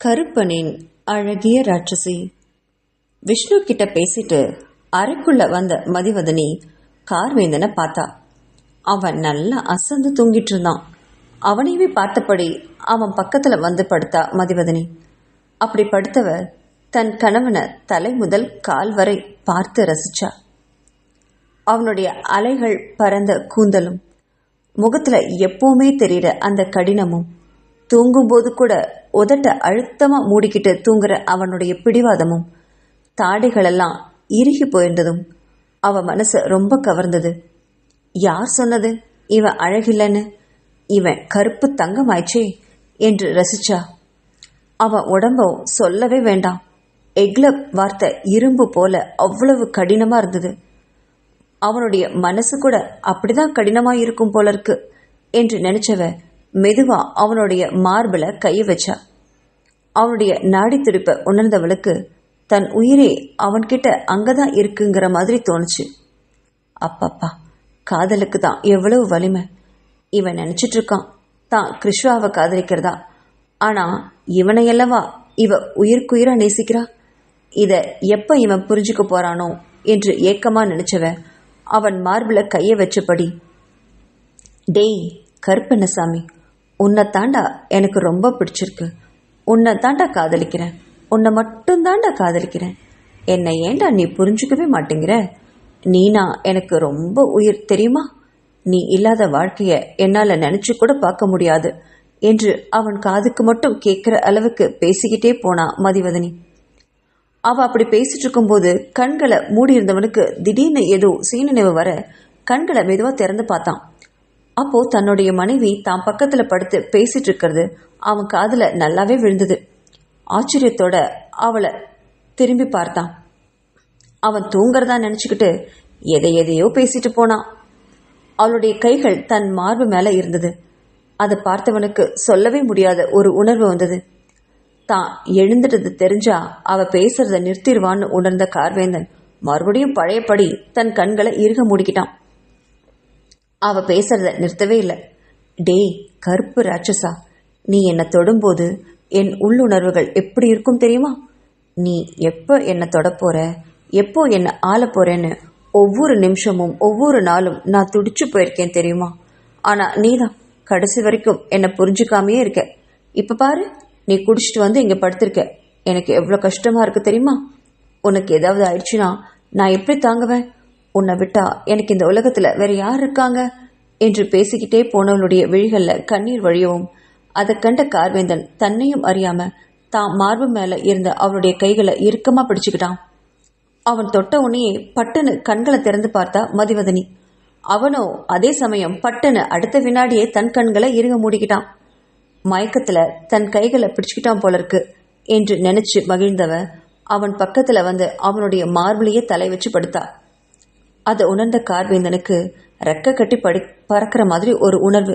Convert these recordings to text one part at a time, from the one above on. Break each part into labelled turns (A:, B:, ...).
A: கருப்பனின் அழகிய ராட்சசி. விஷ்ணு கிட்ட பேசிட்டு அறைக்குள்ள வந்த மதிவதனி கார்வேந்தனை பார்த்தா. அவன் நல்லா அசந்து தூங்கிட்டு இருந்தான். அவனையவே பார்த்தபடி அவன் பக்கத்துல வந்து படுத்தா மதிவதனி. அப்படி படுத்தவ தன் கணவனை தலை முதல் கால் வரை பார்த்து ரசிச்சா. அவனுடைய அலைகள் பறந்த கூந்தலும், முகத்துல எப்பவுமே தெரிகிற அந்த கடினமும், தூங்கும்போது கூட உதட்ட அழுத்தமா மூடிக்கிட்டு தூங்குற அவனுடைய பிடிவாதமும், தாடைகளெல்லாம் இறுகி போயிருந்ததும் அவ மனசு ரொம்ப கவர்ந்தது. யார் சொன்னது இவன் அழகில்லைன்னு? இவன் கருப்பு தங்கமாயிச்சே என்று ரசிச்சா. அவன் உடம்பும் சொல்லவே வேண்டாம். எக்ல வார்த்தை இரும்பு போல அவ்வளவு கடினமா இருந்தது. அவனுடைய மனசு கூட அப்படிதான் கடினமா இருக்கும் போல இருக்கு என்று நினைச்சவ மெதுவா அவனுடைய மார்பில கைய வச்சா. அவனுடைய நாடி துடிப்ப உணர்ந்தவளுக்கு தன் உயிரே அவன்கிட்ட அங்கதான் இருக்குங்கிற மாதிரி தோணுச்சு. அப்பப்பா, காதலுக்கு தான் எவ்வளவு வலிமை! இவன் நினைச்சிட்டு இருக்கான் தான் கிருஷ்ணாவை காதலிக்கிறதா. ஆனா இவனையல்லவா இவ உயிருக்குயிரா நேசிக்கிறா. இத எப்ப இவன் புரிஞ்சுக்க போறானோ என்று ஏக்கமா நினைச்சவன் அவன் மார்பில கைய வச்சபடி, டேய் கருப்பண்ணசாமி, உன்னை தாண்டா எனக்கு ரொம்ப பிடிச்சிருக்கு. உன்னை தாண்டா காதலிக்கிறேன். உன்னை மட்டும் தாண்டா காதலிக்கிறேன். என்னை ஏண்டா நீ புரிஞ்சுக்கவே மாட்டேங்கிற? நீனா எனக்கு ரொம்ப உயிர் தெரியுமா? நீ இல்லாத வாழ்க்கைய என்னால நினைச்சு கூட பார்க்க முடியாது என்று அவன் காதுக்கு மட்டும் கேட்கிற அளவுக்கு பேசிக்கிட்டே போனா மதிவதனி. அவ அப்படி பேசிட்டு இருக்கும்போது கண்களை மூடியிருந்தவனுக்கு திடீர்னு ஏதோ சீனினைவு வர கண்களை மெதுவா திறந்து பார்த்தான். அப்போ தன்னுடைய மனைவி தான் பக்கத்துல படுத்து பேசிட்டு இருக்கிறது அவன் காதுல நல்லாவே விழுந்தது. ஆச்சரியத்தோட அவளை திரும்பி பார்த்தான். அவன் தூங்குறதா நினைச்சுக்கிட்டு எதையோ பேசிட்டு போனான். அவளுடைய கைகள் தன் மார்பு மேல இருந்தது. அதை பார்த்தவனுக்கு சொல்லவே முடியாத ஒரு உணர்வு வந்தது. தான் எழுந்துட்டது தெரிஞ்சா அவ பேசுறத நிறுத்திடுவான்னு உணர்ந்த கார்வேந்தன் மறுபடியும் பழையபடி தன் கண்களை இறுக மூடிக்கிட்டான். அவ பேசுறத நிறுத்தவே இல்லை. டேய் கருப்பு ராட்சசா, நீ என்னை தொடும்போது என் உள்ளுணர்வுகள் எப்படி இருக்கும் தெரியுமா? நீ எப்போ என்னை தொடப்போற, எப்போ என்னை ஆள போறேன்னு ஒவ்வொரு நிமிஷமும் ஒவ்வொரு நாளும் நான் துடிச்சு போயிருக்கேன் தெரியுமா? ஆனா நீதான் கடைசி வரைக்கும் என்னை புரிஞ்சுக்காமையே இருக்க. இப்ப பாரு, நீ குடிச்சிட்டு வந்து இங்க படுத்திருக்க. எனக்கு எவ்வளவு கஷ்டமா இருக்கு தெரியுமா? உனக்கு ஏதாவது ஆயிடுச்சுன்னா நான் எப்படி தாங்குவேன்? உன்னை விட்டா எனக்கு இந்த உலகத்துல வேற யார் இருக்காங்க என்று பேசிக்கிட்டே போனவளுடைய விழிகள்ல கண்ணீர் வழியவும் அதை கண்ட கார்வேந்தன் தன்னையும் அறியாம தான் மார்பு மேல இருந்த அவளுடைய கைகளை இறுக்கமா பிடிச்சுக்கிட்டான். அவன் தொட்ட உடனே பட்டுன்னு கண்களை திறந்து பார்த்தா மதிவதனி. அவனோ அதே சமயம் பட்டுன்னு அடுத்த வினாடியே தன் கண்களை இறுக மூடிக்கிட்டான். மயக்கத்துல தன் கைகளை பிடிச்சுக்கிட்டான் போல இருக்கு என்று நினைச்சு மகிழ்ந்தவ அவன் பக்கத்துல வந்து அவனுடைய மார்பிலேயே தலை வச்சு படுத்தா. அதை உணர்ந்த கார்வேந்தனுக்கு ரெக்க கட்டி பறக்கிற மாதிரி ஒரு உணர்வு.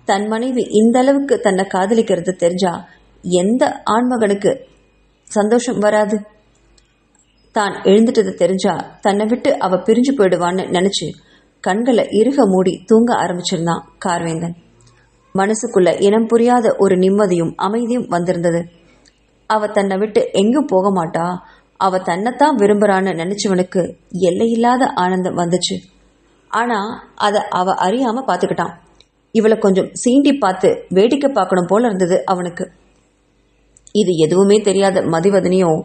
A: தன் மனைவி இந்த அளவுக்கு தன்னை காதலிக்கிறது தெரிஞ்சா எந்த ஆண்மகனுக்கு சந்தோஷம் வராது? தான் எழுந்துட்டது தெரிஞ்சா தன்னை விட்டு அவ பிரிஞ்சு போயிடுவான்னு நினைச்சு கண்களை இறுக மூடி தூங்க ஆரம்பிச்சிருந்தான் கார்வேந்தன். மனசுக்குள்ள இனம் புரியாத ஒரு நிம்மதியும் அமைதியும் வந்திருந்தது. அவ தன்னை விட்டு எங்கும் போக மாட்டா, அவ தன்னைத்தான் விரும்புறான்னு நினைச்சவனுக்கு எல்லையில்லாத ஆனந்தம் வந்துச்சு. ஆனா அத அவ அறியாம பாத்துக்கிட்டான். இவளை கொஞ்சம் சீண்டி பார்த்து வேடிக்கை பார்க்கணும் போல இருந்தது அவனுக்கு. இது எதுவுமே தெரியாத மதிவதனியும்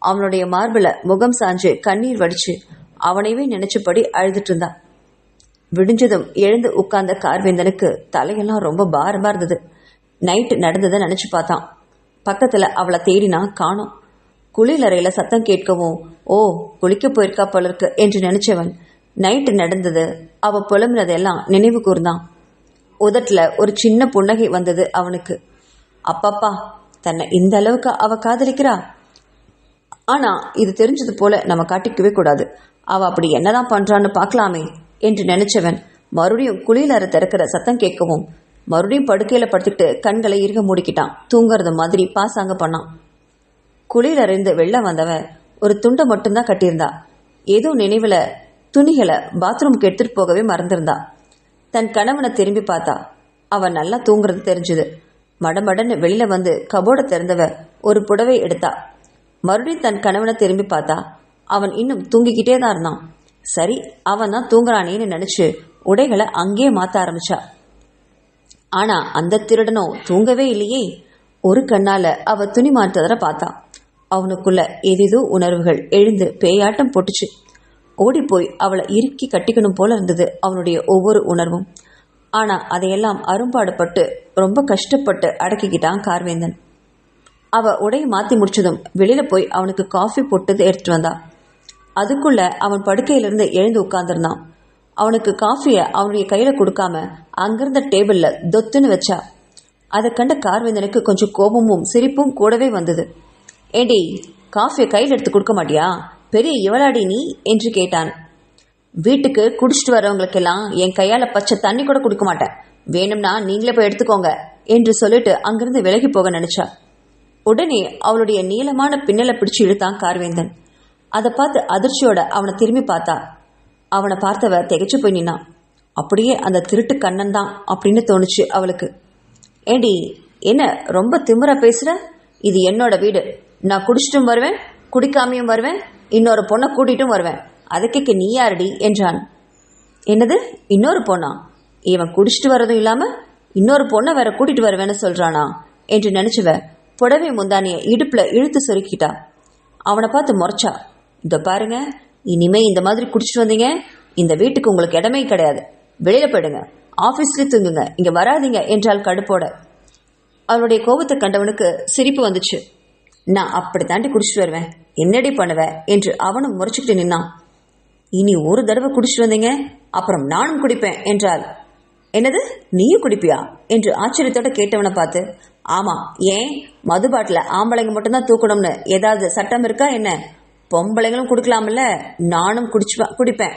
A: அவனுடைய மார்பில முகம் சாஞ்சு கண்ணீர் வடிச்சு அவனைவே நினைச்சபடி அழுதுட்டு இருந்தா. விடிஞ்சதும் எழுந்து உட்கார்ந்த கார்வேந்தனுக்கு தலையெல்லாம் ரொம்ப பாரமா இருந்தது. நைட்டு நடந்ததை நினைச்சு பார்த்தான். பக்கத்துல அவளை தேடினா காணோம். குளியலறையில சத்தம் கேட்கவும் ஓ குளிக்க போயிருக்கா போல இருக்கு என்று நினைச்சவன் நைட்டு நடந்தது அவ புலம்பினதெல்லாம் நினைவு கூர்ந்தான். உதட்டுல ஒரு சின்ன புன்னகை வந்தது அவனுக்கு. அப்பப்பா, தன்னை இந்த அளவுக்கு அவ காதலிக்கிறா. ஆனா இது தெரிஞ்சது போல நம்ம காட்டிக்கவே கூடாது. அவ அப்படி என்னதான் பண்றான்னு பார்க்கலாமே என்று நினைச்சவன் மறுபடியும் குளியலறை திறக்கிற சத்தம் கேட்கவும் மறுபடியும் படுக்கையில படுத்துக்கிட்டு கண்களை இறுக மூடிக்கிட்டான். தூங்குறது மாதிரி பாசாங்க பண்ணான். குளியலறைந்து வெளில வந்தவன் ஒரு துண்டை மட்டும்தான் கட்டியிருந்தா. ஏதோ நினைவுல துணிகளை பாத்ரூம்க்கு எடுத்துட்டு போகவே மறந்திருந்தா. தன் கணவனை திரும்பி பார்த்தா. அவன் நல்லா தூங்குறது தெரிஞ்சுது. மடமடன்னு வெளியில வந்து கபோர்டை திறந்தவ ஒரு புடவை எடுத்தா. மறுபடியும் தன் கணவனை திரும்பி பார்த்தா. அவன் இன்னும் தூங்கிக்கிட்டே தான் இருந்தான். சரி, அவன் தான் தூங்குறானேன்னு நினைச்சு உடைகளை அங்கேயே மாத்த ஆரம்பிச்சா. ஆனா அந்த திருடனோ தூங்கவே இல்லையே. ஒரு கண்ணால அவ துணி மாற்றதர பார்த்தா. அவனுக்குள்ள ஏதேதோ உணர்வுகள் எழுந்து பேயாட்டம் போட்டுச்சு. ஓடி போய் அவளை இறுக்கி கட்டிக்கணும் போல இருந்தது அவனுடைய ஒவ்வொரு உணர்வும். ஆனா அதையெல்லாம் அரும்பாடுபட்டு ரொம்ப கஷ்டப்பட்டு அடக்கிக்கிட்டான் கார்வேந்தன். அவ உடையை மாத்தி முடிச்சதும் வெளியில போய் அவனுக்கு காஃபி போட்டது எடுத்துட்டு வந்தா. அதுக்குள்ள அவன் படுக்கையிலிருந்து எழுந்து உட்கார்ந்துருந்தான். அவனுக்கு காஃபியை அவனுடைய கையில கொடுக்காம அங்கிருந்த டேபிள்ல தொத்துன்னு வச்சா. அதை கண்ட கார்வேந்தனுக்கு கொஞ்சம் கோபமும் சிரிப்பும் கூடவே வந்தது. ஏண்டி, காஃபியை கையில் எடுத்து கொடுக்க மாட்டியா? பெரிய இவளாடி நீ என்று கேட்டான். வீட்டுக்கு குடிச்சிட்டு வரவங்களுக்கெல்லாம் என் கையால பச்சை தண்ணி கூட கொடுக்க மாட்டேன், வேணும்னா நீங்களே போய் எடுத்துக்கோங்க என்று சொல்லிட்டு அங்கிருந்து விலகி போக நினைச்சா. உடனே அவளுடைய நீளமான பின்னலை பிடிச்சு இழுத்தான் கார்வேந்தன். அதை பார்த்து அதிர்ச்சியோட அவனை திரும்பி பார்த்தா. அவனை பார்த்தவ திகைச்சு போய் நின்னான். அப்படியே அந்த திருட்டு கண்ணன் தான் அப்படின்னு தோணுச்சு அவளுக்கு. ஏண்டி, என்ன ரொம்ப திமிரா பேசுற? இது என்னோட வீடு. நான் குடிச்சிட்டும் வருவேன், குடிக்காமையும் வருவேன், இன்னொரு பொண்ணை கூட்டிட்டும் வருவேன். அதுக்கு நீ யாரடி என்றான். என்னது, இன்னொரு பொண்ணா? இவன் குடிச்சிட்டு வர்றதும் இல்லாம இன்னொரு பொண்ணை வேற கூட்டிட்டு வருவேன்னு சொல்றானா என்று நினைச்சுவ புடவை முந்தானிய இடுப்புல இழுத்து சொருக்கிட்டா. அவனை பார்த்து முறைச்சா. இதோ பாருங்க, இனிமே இந்த மாதிரி குடிச்சிட்டு வந்தீங்க, இந்த வீட்டுக்கு உங்களுக்கு இடமே கிடையாது. வெளியில போயிடுங்க, ஆபீஸ்ல தூங்குங்க, இங்க வராதிங்க என்றால் கடுப்போட. அவளுடைய கோபத்தை கண்டவனுக்கு சிரிப்பு வந்துச்சு. நான் அப்படி தாண்டி குடிச்சிட்டு வருவேன், என்னடி பண்ணுவ என்று அவனும் முறைச்சுக்கிட்டு நின்னான். இனி ஒரு தடவை குடிச்சிட்டு வந்தீங்க, அப்புறம் நானும் குடிப்பேன் என்றால். என்னது, நீயும் குடிப்பியா என்று ஆச்சரியத்தோட கேட்டவனை பார்த்து, ஆமா, ஏன் மது பாட்டில ஆம்பளைங்க மட்டும்தான் தூக்கணும்னு ஏதாவது சட்டம் இருக்கா என்ன? பொம்பளைங்களும் குடிக்கலாம்ல, நானும் குடிப்பேன்,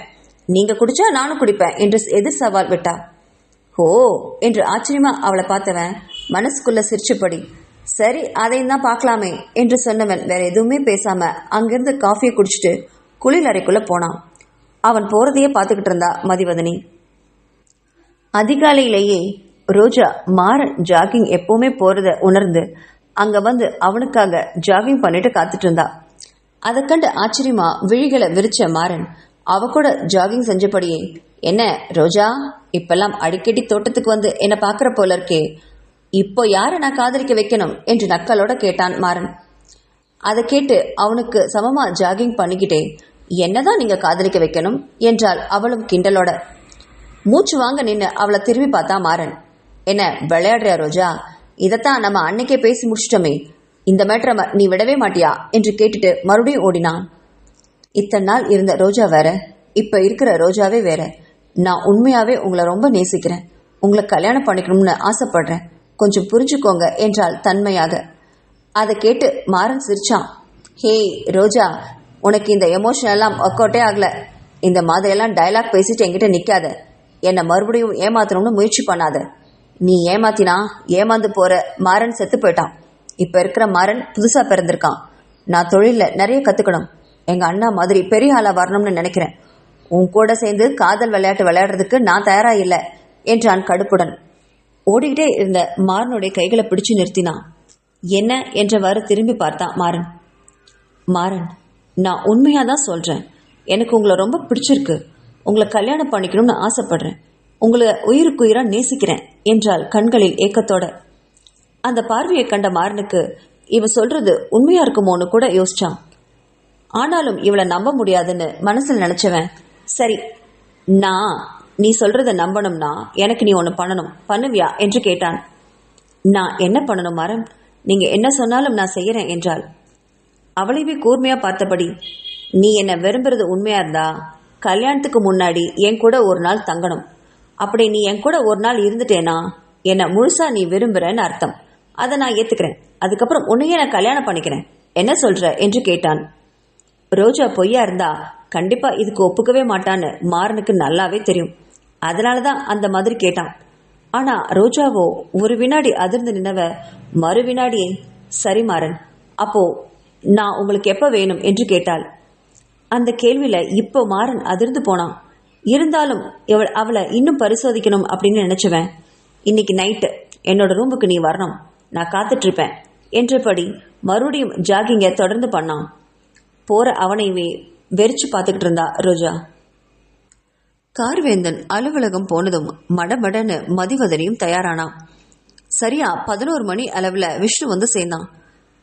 A: நீங்க குடிச்சா நானும் குடிப்பேன் என்று எதிர் சவால் விட்டா. ஓ என்று ஆச்சரியமா அவளை பார்த்தவன் மனசுக்குள்ள சிரிச்சுப்படி, சரி அதையும் தான் பார்க்கலாமே என்று சொன்னவன் வேற எதுவுமே பேசாம அங்கிருந்து காஃபியை குடிச்சிட்டு குளிர் அறைக்குள்ள போனான். அவன் போறதையே பார்த்துக்கிட்டு இருந்தா மதிவதனி. அதிகாலையிலேயே ரோஜா மாறன் ஜாகிங் எப்பவுமே போறத உணர்ந்து அங்க வந்து அவனுக்காக ஜாகிங் பண்ணிட்டு காத்துட்டு இருந்தா. அதை கண்டு ஆச்சரியமா விழிகளை விரிச்ச மாறன் அவ கூட ஜாகிங் செஞ்சபடியே, என்ன ரோஜா, இப்பெல்லாம் அடிக்கடி தோட்டத்துக்கு வந்து என்ன பாக்குற போல இருக்கே, இப்போ யாரை நான் காதலிக்க வைக்கணும் என்று நக்கலோட கேட்டான் மாறன். அதை கேட்டு அவனுக்கு சமமா ஜாகிங் பண்ணிக்கிட்டே, என்னதான் நீங்க காதலிக்க வைக்கணும் என்றால் அவளும் கிண்டலோட. மூச்சு வாங்க நின்று அவளை திரும்பி பார்த்தா மாறன். என்ன விளையாடுறியா ரோஜா? இதைத்தான் நம்ம அன்னைக்கே பேசி முடிச்சிட்டோமே, இந்த மேட்டரை நீ விடவே மாட்டியா என்று கேட்டுட்டு மறுபடியும் ஓடினான். இத்தனை நாள் இருந்த ரோஜா வேற, இப்ப இருக்கிற ரோஜாவே வேற. நான் உண்மையாவே உங்களை ரொம்ப நேசிக்கிறேன், உங்களை கல்யாணம் பண்ணிக்கணும்னு ஆசைப்படுறேன், கொஞ்சம் புரிஞ்சுக்கோங்க என்றாள் தன்மையாக. அதை கேட்டு மாறன் சிரிச்சான். ஹே ரோஜா, உனக்கு இந்த எமோஷன் எல்லாம் ஒர்க் அவுட்டே ஆகல. இந்த மாதிரியெல்லாம் டயலாக் பேசிட்டு என்கிட்ட நிக்காத. என்னை மறுபடியும் ஏமாத்தணும்னு முயற்சி பண்ணாத. நீ ஏமாத்தினா ஏமாந்து போற மாறன் செத்து போயிட்டான். இப்ப இருக்கிற மாறன் புதுசா பிறந்திருக்கான். நான் தொழில நிறைய கத்துக்கணும், எங்க அண்ணா மாதிரி பெரிய ஆளா வரணும்னு நினைக்கிறேன். உன் கூட சேர்ந்து காதல் விளையாட்டு விளையாடுறதுக்கு நான் தயாரா இல்லை என்றான் கடுப்புடன். ஓடிக்கிட்டே இருந்த மாறனுடைய கைகளை பிடிச்சு நிறுத்தினான். என்ன என்றவாறு திரும்பி பார்த்தான் மாறன். மாறன், நான் உண்மையாதான் சொல்றேன், எனக்கு உங்களை ரொம்ப பிடிச்சிருக்கு, உங்களை கல்யாணம் பண்ணிக்கணும்னு ஆசைப்படுறேன், உங்களை உயிருக்குயிரா நேசிக்கிறேன் என்றால் கண்களில் ஏக்கத்தோட. அந்த பார்வையை கண்ட மாறனுக்கு இவ சொல்றது உண்மையா இருக்குமோன்னு கூட யோசிச்சான். ஆனாலும் இவளை நம்ப முடியாதுன்னு மனசில் நினைச்சவன், சரி நீ சொல்றத நம்பணும்னா எனக்கு நீ ஒன்று பண்ணணும், பண்ணுவியா என்று கேட்டான். நான் என்ன பண்ணணும் மாறன்? நீங்க என்ன சொன்னாலும் நான் செய்யறேன் என்றாள். அவளைவே கூர்மையா பார்த்தபடி, நீ என்ன விரும்புறது உண்மையா இருந்தா கல்யாணத்துக்கு முன்னாடி என் கூட ஒரு நாள் தங்கணும். அப்படி நீ என் கூட ஒரு நாள் இருந்துட்டேனா என்னை முழுசா நீ விரும்புறன்னு அர்த்தம். அதை நான் ஏத்துக்கிறேன். அதுக்கப்புறம் உன்னையே நான் கல்யாணம் பண்ணிக்கிறேன், என்ன சொல்ற என்று கேட்டான். ரோஜா பொய்யா இருந்தா கண்டிப்பா இதுக்கு ஒப்புக்கவே மாட்டான்னு மாறனுக்கு நல்லாவே தெரியும். அதனாலதான் அந்த மாதிரி கேட்டான். ஆனா ரோஜாவோ ஒரு வினாடி அதிர்ந்து நின்னவ மறு வினாடியே, சரி மாறன், அப்போ நான் உங்களுக்கு எப்ப வேணும் என்று கேட்டாள். அந்த கேள்வியில இப்போ மாறன் அதிர்ந்து போனான். இருந்தாலும் அவளை இன்னும் பரிசோதிக்கணும் அப்படின்னு நினைச்சவன், இன்னைக்கு நைட்டு என்னோட ரூமுக்கு நீ வரணும், நான் காத்துட்டு இருப்பேன், என்றபடி மறுபடியும் ஜாகிங்க தொடர்ந்து பண்ணான். போற அவனைவே வெறிச்சு பார்த்துக்கிட்டு இருந்தா ரோஜா. கார்வேந்தன் அலுவலகம் போனதும் மடமடன்னு மதிவதனியும் தயாரானான். சரியா 11 மணி அளவுல விஷ்ணு வந்து சேர்ந்தான்.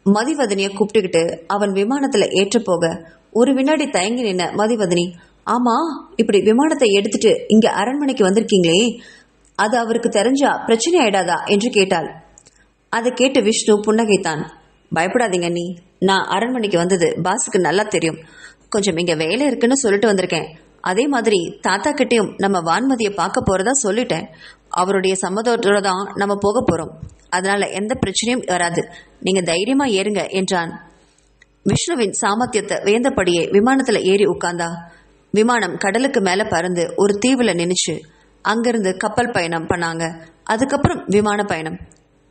A: மதிவதனிய கூப்பிட்டுக்கிட்டு அவன் விமானத்துல ஏற்ற போக ஒரு வினாடி தயங்கி நின்ன மதிவதனி, ஆமா, இப்படி விமானத்தை எடுத்துட்டு இங்க அரண்மனைக்கு வந்திருக்கீங்களே, அது அவருக்கு தெரிஞ்சா பிரச்சனை ஆயிடாதா என்று கேட்டாள். அதை கேட்டு விஷ்ணு புன்னகைத்தான். பயப்படாதீங்க நீ, நான் அரண்மனைக்கு வந்தது பாஸுக்கு நல்லா தெரியும். கொஞ்சம் இங்க வேலை இருக்குன்னு சொல்லிட்டு வந்திருக்கேன். அதே மாதிரி தாத்தா கிட்டையும் நம்ம வான்மதியை பார்க்க போறதா சொல்லிட்டேன். அவருடைய சம்மதத்தோட தான் நம்ம போக போறோம். அதனால எந்த பிரச்சனையும் வராது. நீங்க தைரியமா ஏறுங்க என்றான். விஷ்ணுவின் சாமர்த்தியத்தை வேந்தபடியே விமானத்துல ஏறி உட்கார்ந்தா. விமானம் கடலுக்கு மேல பறந்து ஒரு தீவுல நின்னுச்சு. அங்கிருந்து கப்பல் பயணம் பண்ணாங்க. அதுக்கப்புறம் விமான பயணம்.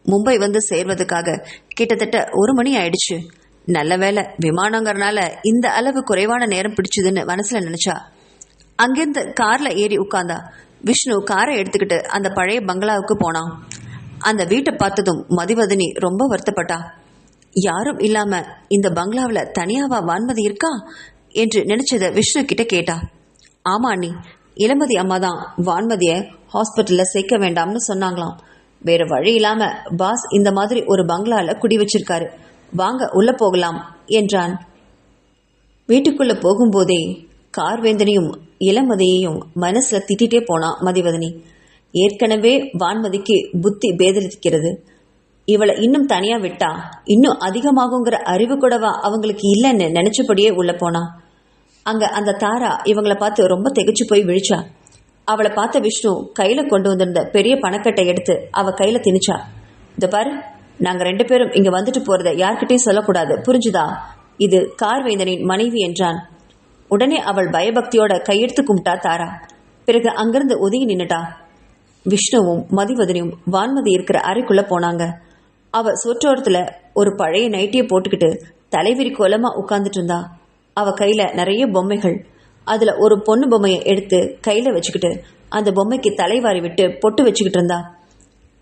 A: மும்பை வந்து சேர்வதற்காக கிட்டத்தட்ட 1 மணி ஆயிடுச்சு. நல்ல வேலை, விமானங்கிறனால இந்த அளவு குறைவான நேரம் பிடிச்சதுன்னு மனசுல நினைச்சா. அங்கிருந்து கார்ல ஏறி உட்கார்ந்தா. விஷ்ணு காரை எடுத்துக்கிட்டு அந்த பழைய பங்களாவுக்கு போனான். அந்த வீட்டை பார்த்ததும் மதிவதனி ரொம்ப வருத்தப்பட்டா. யாரும் இல்லாம இந்த பங்களாவில் தனியாவா வான்மதி இருக்கா என்று நினைச்சத விஷ்ணு கிட்ட கேட்டா. ஆமா அண்ணி, இளமதி அம்மா தான் வான்மதிய ஹாஸ்பிட்டல்ல சேர்க்க வேண்டாம்னு சொன்னாங்களாம். வேற வழி இல்லாம பாஸ் இந்த மாதிரி ஒரு பங்களால குடி வச்சிருக்காரு. வாங்க உள்ள போகலாம் என்றான். வீட்டுக்குள்ள போகும்போதே கார்வேந்தனையும் இளமதியையும் மனசுல திட்டிட்டே போனா மதிவதனி. ஏற்கனவே வான்மதிக்கு புத்தி பேதலிக்கிறது. இவளை இன்னும் தனியா விட்டா இன்னும் அதிகமாகுங்கிற அறிவு கூடவா அவங்களுக்கு இல்லைன்னு நினைச்சபடியே உள்ள போனா. அங்க அந்த தாரா இவங்களை பார்த்து ரொம்ப திகைச்சு போய் விழிச்சா. அவளை பார்த்த விஷ்ணு கையில கொண்டு வந்திருந்த பெரிய பணக்கட்டை எடுத்து அவ கையில திணிச்சா. இந்த பாரு, நாங்க 2 பேரும் இங்க வந்துட்டு போறத யார்கிட்டையும் சொல்லக்கூடாது, புரிஞ்சுதா? இது கார்வேந்தனின் மனைவி என்றான். உடனே அவள் பயபக்தியோட கையெடுத்து கும்பிட்டா தாரா. பிறகு அங்கிருந்து ஒதுங்கி நின்னுட்டா. விஷ்ணுவும் மதிவதனியும் வான்மதி இருக்கிற அறைக்குள்ள போனாங்க. அவ சொற்றோரத்துல ஒரு பழைய நைட்டியை போட்டுக்கிட்டு தலைவிரி கோலமா உட்கார்ந்துட்டு இருந்தா. அவ கையில நிறைய பொம்மைகள். அதுல ஒரு பொண்ணு பொம்மையை எடுத்து கையில வச்சுக்கிட்டு அந்த பொம்மைக்கு தலைவாரி விட்டு பொட்டு வச்சுக்கிட்டு இருந்தா.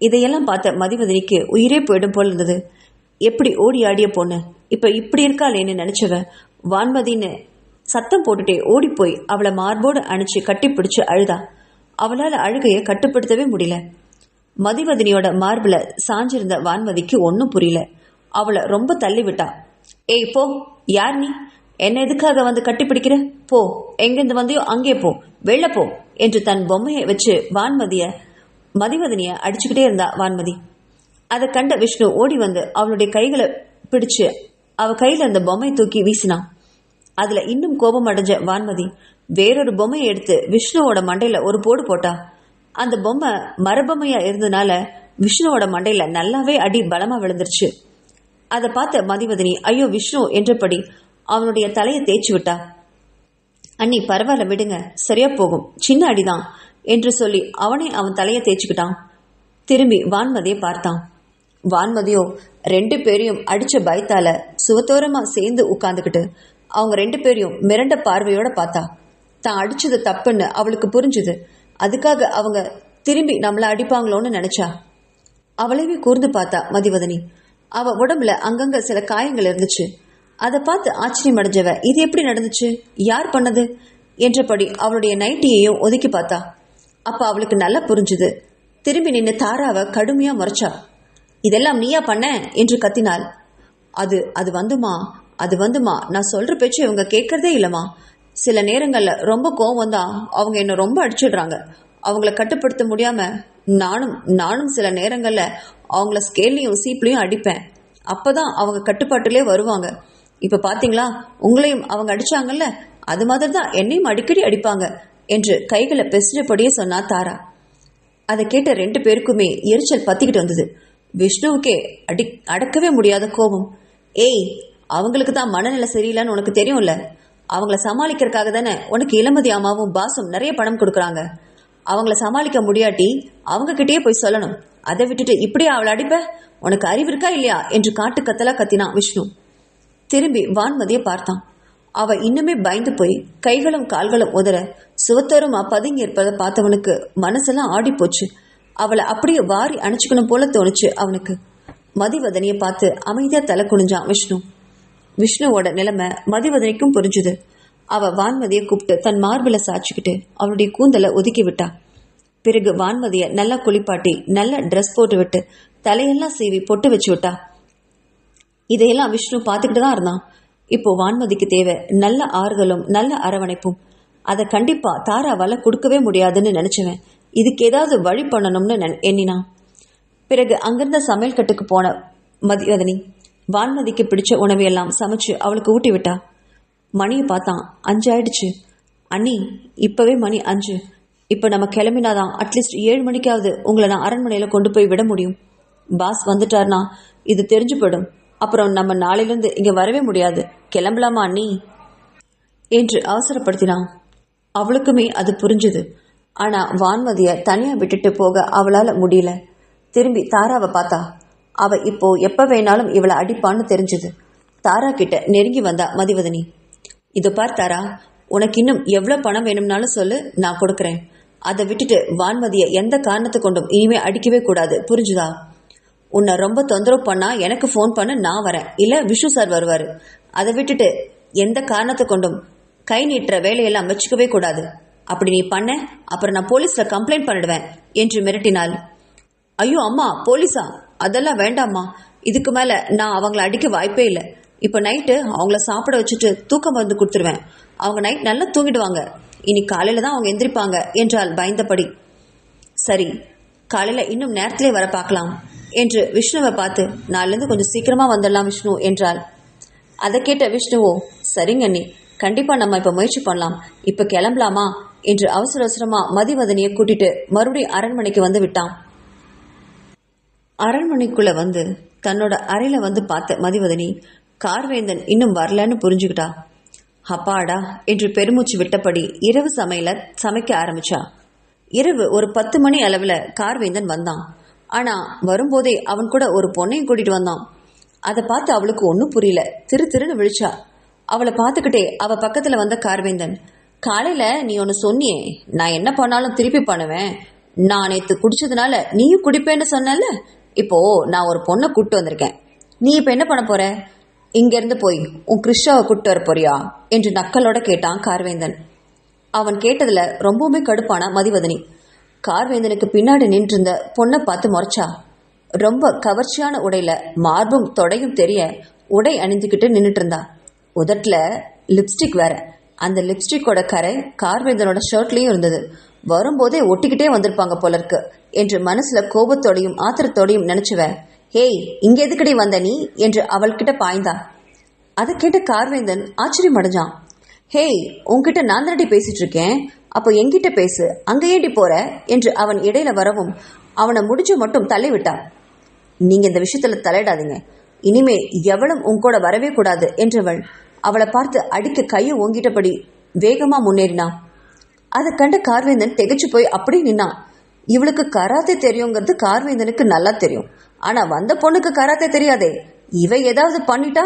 A: இதையெல்லாம் பார்த்த மதிவதனிக்கு உயிரே போயிடும் போல் இருந்தது. எப்படி ஓடி ஆடிய பொண்ணு இப்ப இப்படி இருக்காளேன்னு நினைச்சவ வான்மதின்னு சத்தம் போட்டுட்டே ஓடி போய் அவளை மார்போடு அணைச்சு கட்டி பிடிச்சு அழுதா. அவளால் அழுகையை கட்டுப்படுத்தவே முடியல. மதிவதனியோட மார்பில் சாஞ்சிருந்த வான்மதிக்கு ஒன்றும் புரியல. அவளை ரொம்ப தள்ளி விட்டா. ஏய் போ, யார் நீ? என்ன எதுக்காக வந்து கட்டிப்பிடிக்கிற? போ, எங்கிருந்து வந்தியோ அங்கே போ, வெளில போ என்று தன் பொம்மையை வச்சு மதிவதனிய அடிச்சுக்கிட்டே இருந்தா வான்மதி. அதை கண்ட விஷ்ணு ஓடி வந்து அவளுடைய கைகளை பிடிச்சு அவ கையில இருந்த பொம்மையை தூக்கி வீசினான். அதுல இன்னும் கோபம் அடைஞ்ச வான்மதி வேறொரு பொம்மையை எடுத்து விஷ்ணுவோட மண்டையில ஒரு போடு போட்டா. அந்த பொம்மை மரபொம்மையா இருந்ததுனால விஷ்ணுவோட மண்டையில நல்லாவே அடி பலமா விழுந்துருச்சு. அதை பார்த்த மதிவதனி ஐயோ விஷ்ணு என்றபடி அவனுடைய தலையை தேய்ச்சி விட்டா. அண்ணி பரவாயில்ல விடுங்க, சரியா போகும், சின்ன அடிதான் என்று சொல்லி அவனை அவன் தலையை தேய்ச்சிக்கிட்டான். திரும்பி வான்மதியை பார்த்தான். வான்மதியோ 2 பேரையும் அடிச்ச பயத்தால சுவத்தோரமா சேர்ந்து உட்கார்ந்துக்கிட்டு அவங்க 2 பேரையும் மிரண்ட பார்வையோட பார்த்தா. தான் அடிச்சது தப்புன்னு அவளுக்கு புரிஞ்சுது. அதுக்காக அவங்க திரும்பி நம்மளை அடிப்பாங்களோன்னு நினைச்சா. அவளைவே கூர்ந்து பார்த்தா மதிவதனி. அவ உடம்புல அங்கங்க சில காயங்கள் இருந்துச்சு. அதை பார்த்து ஆச்சரியம் அடைஞ்சவ இது எப்படி நடந்துச்சு, யார் பண்ணது என்றபடி அவளுடைய நைட்டியையும் ஒதுக்கி பார்த்தா. அப்ப அவளுக்கு நல்லா புரிஞ்சுது. திரும்பி நின்று தாராவை கடுமையா முறைச்சா. இதெல்லாம் நீயா பண்ண என்று கத்தினாள். அது வந்துமா நான் சொல்ற பேச்சு இவங்க கேட்கறதே இல்லம்மா. சில நேரங்கள்ல ரொம்ப கோவம் தான் அவங்க என்ன ரொம்ப அடிச்சிடுறாங்க. அவங்கள கட்டுப்படுத்த முடியாம நானும் சில நேரங்கள்ல அவங்கள ஸ்கேல்லையும் சீப்லையும் அடிப்பேன். அப்பதான் அவங்க கட்டுப்பாட்டிலே வருவாங்க. இப்ப பாத்தீங்களா, உங்களையும் அவங்க அடிச்சாங்கல்ல, அது மாதிரி தான் என்னையும் அடிக்கடி அடிப்பாங்க என்று கைகளை பெசிஞ்சபடியே சொன்னா தாரா. அதை கேட்ட 2 பேருக்குமே எரிச்சல் பத்திக்கிட்டு வந்தது. விஷ்ணுவுக்கே அடக்கவே முடியாத கோபம். ஏய், அவங்களுக்கு தான் மனநிலை சரியில்லைன்னு உனக்கு தெரியும்ல. அவங்கள சமாளிக்கிறதுக்காக தானே உனக்கு இளமதி அம்மாவும் பாசும் நிறைய பணம் கொடுக்குறாங்க. அவங்கள சமாளிக்க முடியாட்டி அவங்க கிட்டேயே போய் சொல்லணும். அதை விட்டுட்டு இப்படியே அவளை அடிப்ப? உனக்கு அறிவு இருக்கா இல்லையா என்று காட்டு கத்தலா கத்தினான் விஷ்ணு. திரும்பி வான்மதியை பார்த்தான். அவ இன்னுமே பயந்து போய் கைகளும் கால்களும் உதற சுவத்தோரமா பதுங்கி இருப்பதை பார்த்தவனுக்கு மனசெல்லாம் ஆடி போச்சு. அவளை அப்படியே வாரி அணைச்சுக்கணும் போல தோணுச்சு அவனுக்கு. மதிவதனியை பார்த்து அமைதியா தலை குனிஞ்சான் விஷ்ணு. விஷ்ணுவோட நிலைமை மதிவதனிக்கும் புரிஞ்சுது. அவ வான்மதியை கூப்பிட்டு தன் மார்பில சாய்ச்சிக்கிட்டு அவளுடைய கூந்தலை ஒதுக்கி விட்டா. பிறகு வான்மதியை நல்லா குளிப்பாட்டி நல்ல ட்ரெஸ் போட்டு விட்டு தலையெல்லாம் சீவி பொட்டு வச்சு விட்டா. இதையெல்லாம் விஷ்ணு பார்த்துக்கிட்டு தான் இருந்தான். இப்போ வான்மதிக்கு தேவை நல்ல ஆறுதலும் நல்ல அரவணைப்பும். அதை கண்டிப்பா தாராவால கொடுக்கவே முடியாதுன்னு நினைச்சவன் இதுக்கு ஏதாவது வழி பண்ணணும்னு எண்ணினான். பிறகு அங்கிருந்த சமையல் கட்டுக்கு போன மதிவதனி வான்மதிக்கு பிடிச்ச உணவையெல்லாம் சமைச்சு அவளுக்கு ஊட்டி விட்டா. மணியை பார்த்தான். 5 ஆயிடுச்சு. அண்ணி, இப்பவே மணி 5. இப்போ நம்ம கிளம்பினாதான் அட்லீஸ்ட் 7 மணிக்காவது உங்களை நான் அரண்மனையில கொண்டு போய் விட முடியும். பாஸ் வந்துட்டார்னா இது தெரிஞ்சு போயிடும். அப்புறம் நம்ம நாளையிலிருந்து இங்க வரவே முடியாது. கிளம்பலாமா அண்ணி என்று அவசரப்படுத்தினான். அவளுக்குமே அது புரிஞ்சுது. ஆனா வான்மதியை தனியா விட்டுட்டு போக அவளால முடியல. திரும்பி தாராவை பார்த்தா. அவ இப்போ எப்ப வேணாலும் இவளை அடிப்பான்னு தெரிஞ்சுது. தாரா கிட்ட நெருங்கி வந்தா மதிவதனி. இதோ பார் தாரா, உனக்கு இன்னும் எவ்வளவு பணம் வேணும்னாலும் சொல்லு, நான் கொடுக்கறேன். அதை விட்டுட்டு வான்மதியை எந்த காரணத்தை கொண்டும் இனிமே அடிக்கவே கூடாது, புரிஞ்சுதா? உன்னை ரொம்ப தொந்தரவு பண்ணா எனக்கு ஃபோன் பண்ண, நான் வரேன். இல்ல விஷ்ணு சார் வருவாரு. அதை விட்டுட்டு எந்த காரணத்தை கொண்டும் கை நீட்டுற வேலையெல்லாம் வச்சுக்கவே கூடாது. அப்படி நீ பண்ண அப்புறம் நான் போலீஸ்ல கம்ப்ளைண்ட் பண்ணிடுவேன் என்று மிரட்டினாள். ஐயோ அம்மா, போலீஸா? அதெல்லாம் வேண்டாம்மா. இதுக்கு மேல நான் அவங்கள அடிக்க வாய்ப்பே இல்லை. இப்போ நைட்டு அவங்கள சாப்பிட வச்சுட்டு தூக்க மருந்து கொடுத்துருவேன். அவங்க நைட் நல்லா தூங்கிடுவாங்க. இனி காலையில தான் அவங்க எந்திரிப்பாங்க என்றால் பயந்தபடி. சரி, காலையில இன்னும் நேரத்திலே வர பார்க்கலாம் என்று விஷ்ணுவை பார்த்து நாளிலிருந்து கொஞ்சம் சீக்கிரமா வந்துடலாம் விஷ்ணு என்றாள். அதை கேட்ட விஷ்ணுவோ, சரிங்க அண்ணி, கண்டிப்பா நம்ம இப்ப முயற்சி பண்ணலாம். இப்ப கிளம்பலாமா என்று அவசர அவசரமா மதிவதனியை கூட்டிட்டு மறுபடியும் அரண்மனைக்கு வந்து விட்டான். அரண்மனைக்குள்ள வந்து தன்னோட அறையில வந்து பார்த்த மதிவதனி கார்வேந்தன் இன்னும் வரலன்னு புரிஞ்சுக்கிட்டா. அப்பாடா என்று பெருமூச்சு விட்டபடி இரவு சமையல சமைக்க ஆரம்பிச்சா. இரவு ஒரு 10 மணி அளவுல கார்வேந்தன் வந்தான். ஆனா வரும்போதே அவன் கூட ஒரு பொண்ணையும் கூட்டிட்டு வந்தான். அதை பார்த்து அவளுக்கு ஒன்னும் புரியல. திருன்னு விழிச்சா. அவளை பார்த்துக்கிட்டே அவ பக்கத்துல வந்த கார்வேந்தன், காலையில நீ ஒன்னு சொன்னியே, நான் என்ன பண்ணாலும் திருப்பி பண்ணுவேன். நான் நேத்து குடிச்சதுனால நீயும் குடிப்பேன்னு சொன்னல. இப்போ நான் ஒரு பொண்ணை கூப்பிட்டு வந்திருக்கேன். நீ இப்ப என்ன பண்ண போற? இங்க இருந்து போய் உன் கிருஷ்ணாவை கூப்பிட்டு வர போறியா என்று நக்கலோட கேட்டான் கார்வேந்தன். அவன் கேட்டதுல ரொம்பவுமே கடுப்பான மதிவதனி கார்வேந்தனுக்கு பின்னாடி நின்றிருந்த பொண்ணை பார்த்து முறைச்சா. ரொம்ப கவர்ச்சியான உடையில மார்பும் தொடையும் தெரிய உடை அணிந்துக்கிட்டு நின்றுட்டு இருந்தா. உதட்டுல லிப்ஸ்டிக் வேற. அந்த லிப்ஸ்டிக்கோட கரை கார்வேந்தனோட ஷர்ட்லயும் இருந்தது. வரும்போதே ஒட்டிக்கிட்டே வந்திருப்பாங்க போல இருக்கு என்று மனசுல கோபத்தோடையும் ஆத்திரத்தோடையும் நினைச்சுவ. ஹேய், இங்க எதுக்கடி வந்த நீ என்று அவள்கிட்ட பாய்ந்தா. அதை கேட்ட கார்வேந்தன் ஆச்சரியம் அடைஞ்சான். ஹேய், உன்கிட்ட நான் தானடி பேசிட்டு இருக்கேன், அப்போ என்கிட்ட பேசு, அங்க ஏண்டி போற என்று அவன் இடையில வரவும் அவனை முடிஞ்ச மட்டும் தள்ளி விட்டா. நீங்க இந்த விஷயத்துல தலையிடாதீங்க, இனிமே எவளும் உன் கூட வரவே கூடாது என்றவள் அவளை பார்த்து அடிக்க கையை ஓங்கிட்டபடி வேகமா முன்னேறினான். அதை கண்ட கார்வேந்தன் திகைச்சு போய் அப்படி நின்னான். இவளுக்கு கராத்தே தெரியுங்கிறது கார்வேந்தனுக்கு நல்லா தெரியும். ஆனா வந்த பொண்ணுக்கு கராத்தே தெரியாதே, இவ ஏதாவது பண்ணிட்டா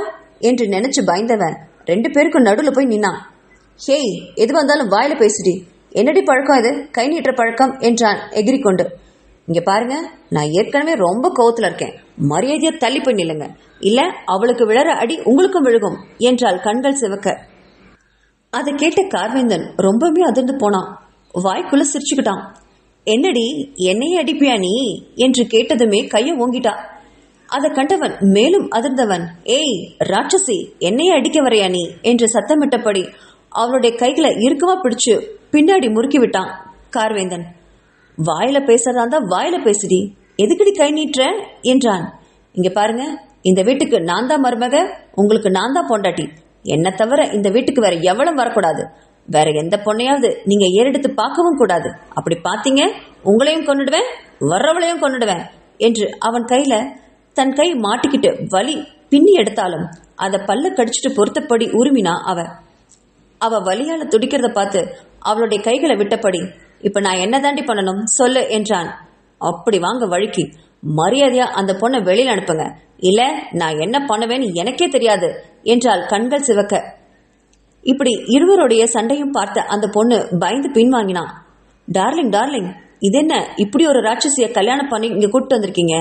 A: என்று நினைச்சு பயந்தவன் 2 பேருக்கும் நடுவில் போய் நின்னான். ஹேய், எது வந்தாலும் வாயில பேசுடி, என்னடி பழக்கம் இது, கை நீட்டுற பழக்கம் என்றான் எகிரிக்கொண்டு. இங்க பாருங்க, நான் ஏற்கனவே ரொம்ப கோவத்துல இருக்கேன், மரியாதையா தள்ளி போய் நில்லுங்க, இல்ல அவளுக்கு விழற அடி உங்களுக்கும் விழுகும் என்றால் கண்கள் சிவக்க. அதை கேட்ட கார்வேந்தன் ரொம்பவே அதிர்ந்து போனான். வாய்க்குள்ள சிரிச்சுக்கிட்டான். என்னடி, என்னையே அடிப்பியா நீ என்று கேட்டதுமே கையை ஓங்கிட்டா. அதை கண்டவன் மேலும் அதிர்ந்தவன், ஏய் ராட்சசி, என்னையே அடிக்க வரையா நீ என்று சத்தமிட்டபடி அவளுடைய கைகளை இறுக்கமா பிடிச்சு பின்னாடி முறுக்கி விட்டான் கார்வேந்தன். வாயில பேசுறதா இருந்தா வாயில பேசுடி, எதுக்கடி கை நீட்டுற என்றான். இங்க பாருங்க, இந்த வீட்டுக்கு நான் தான் மருமக, உங்களுக்கு நான் தான் பொண்டாட்டி. என்ன தவிர இந்த வீட்டுக்கு வேற எவ்வளவு வரக்கூடாது. வேற எந்த பொண்ணையாவது நீங்க ஏறெடுத்து பார்க்கவும் கூடாது. அப்படி பார்த்தீங்க உங்களையும் கொன்னுடுவேன், வர்றவளையும் கொன்னுடுவேன் என்று அவன் கையில தன் கை மாட்டிக்கிட்டு வலி பின்னி எடுத்தாலும் அதை பல்ல கடிச்சிட்டு பொறுத்தபடி உருமினா அவ வலியால துடிக்கிறத பார்த்து அவளுடைய கைகளை விட்டபடி, இப்ப நான் என்ன தாண்டி பண்ணணும் சொல்லு என்றான். அப்படி வாங்க வழிக்கு, மரியாதையா அந்த பொண்ணை வெளியில அனுப்புங்க, இல்ல நான் என்ன பண்ணுவேன்னு எனக்கே தெரியாது என்றால் கண்கள் சிவக்க. இப்படி இருவருடைய சண்டையும் பார்த்த அந்த பொண்ணு பயந்து பின்வாங்கினான். டார்லிங் டார்லிங், இது என்ன இப்படி ஒரு ராட்சசிய கல்யாணம் பண்ணி இங்க கூட்டு வந்திருக்கீங்க?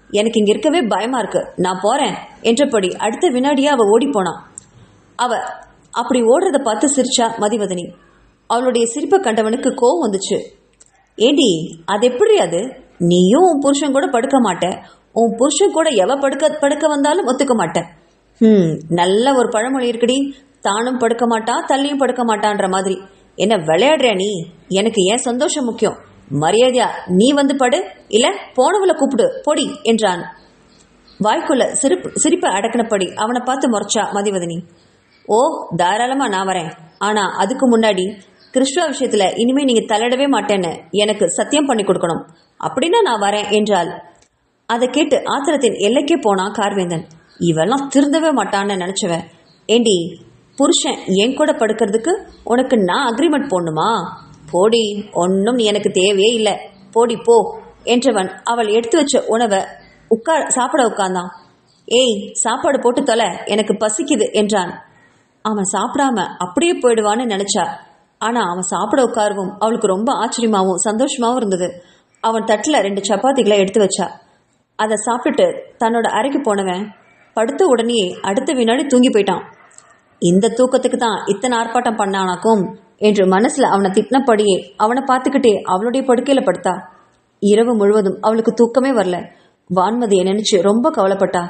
A: எனக்கு இங்க இருக்கவே பயமா இருக்கு, நான் போறேன் என்றபடி அடுத்த வினாடியே அவ ஓடி போனான். அவ அப்படி ஓடுறத பார்த்து சிரிச்சா மதிவதனி. அவளுடைய சிரிப்பை கண்டவனுக்கு கோவம் வந்துச்சு. ஏண்டி, அது எப்படி? அது நீயும் உன் புருஷன் கூட படுக்க மாட்டேன், உன் புருஷன் கூட எவ படுக்க வந்தாலும் ஒத்துக்க மாட்டேன். நல்ல ஒரு பழமொழி இருக்குடி, தானும் படுக்க மாட்டா தள்ளியும் படுக்க மாட்டான்ற மாதிரி. என்ன விளையாடுறியா நீ? எனக்கு ஏன் சந்தோஷம் முக்கியம். மரியாதையா நீ வந்து படு, இல்ல போனவளை கூப்பிடு பொடி என்றான். வாய்க்குள்ள சிரிப்பை அடக்கினபடி அவனை பார்த்து முறைச்சா மதிவதனி. ஓ, தாராளமா நான் வரேன். ஆனா அதுக்கு முன்னாடி கிருஷ்ணா விஷயத்துல இனிமே நீங்க தலையிடவே மாட்டேன்னு எனக்கு சத்தியம் பண்ணி கொடுக்கணும். அப்படின்னா நான் வரேன் என்றாள். அதை கேட்டு ஆத்திரத்தின் எல்லைக்கே போனான் கார்வேந்தன். இவெல்லாம் திருந்தவே மாட்டான்னு நினைச்சவன், ஏண்டி புருஷன் என் கூட படுக்கிறதுக்கு உனக்கு நான் அக்ரிமெண்ட் போடணுமா? போடி, ஒன்னும் நீ எனக்கு தேவையே இல்லை, போடி போ என்றவன் அவள் எடுத்து வச்ச உணவை சாப்பிட உட்கார்ந்தான். ஏய், சாப்பாடு போட்டு தொலை, எனக்கு பசிக்குது என்றான். அவன் சாப்பிடாம அப்படியே போயிடுவான்னு நினைச்சா. ஆனா அவன் சாப்பிட உட்காரவும் அவளுக்கு ரொம்ப ஆச்சரியமாவும் சந்தோஷமாவும் இருந்தது. அவன் தட்டில் 2 சப்பாத்திகளை எடுத்து வச்சா. அதை சாப்பிட்டுட்டு தன்னோட அறைக்கு போனவன் படுத்த உடனே அடுத்த வினாடி தூங்கி போயிட்டான். இந்த தூக்கத்துக்கு தான் இத்தனை ஆர்ப்பாட்டம் பண்ணானாக்கும் என்று மனசுல அவனை திட்டினபடியே அவனை பார்த்துக்கிட்டே அவளுடைய படுக்கையில படுத்தா. இரவு முழுவதும் அவளுக்கு தூக்கமே வரல. வான்மதியை நினைச்சு ரொம்ப கவலைப்பட்டா.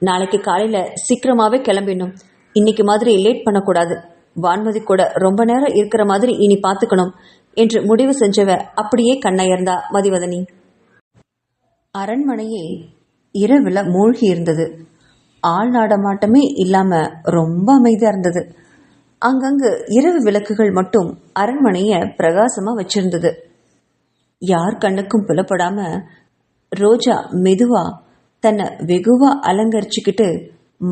A: நாளைக்கு காலையில சீக்கிரமாவே கிளம்பிடணும், இன்னைக்கு மாதிரி லேட் பண்ணக்கூடாது, வான்மதி கூட ரொம்ப நேரம் இருக்கிற மாதிரி இனி பார்த்துக்கணும் என்று முடிவு செஞ்சவ அப்படியே கண்ணயர்ந்தா மதிவதனி. அரண்மனையே இரவுல மூழ்கி இருந்தது. ஆள் நாடமாட்டமே இல்லாம ரொம்ப அமைதியா இருந்தது. அங்கங்கு இரவு விளக்குகள் மட்டும் அரண்மனைய பிரகாசமா வச்சிருந்தது. யார் கண்ணுக்கும் புலப்படாம ரோஜா மெதுவா தன்னை வெகுவா அலங்கரிச்சுக்கிட்டு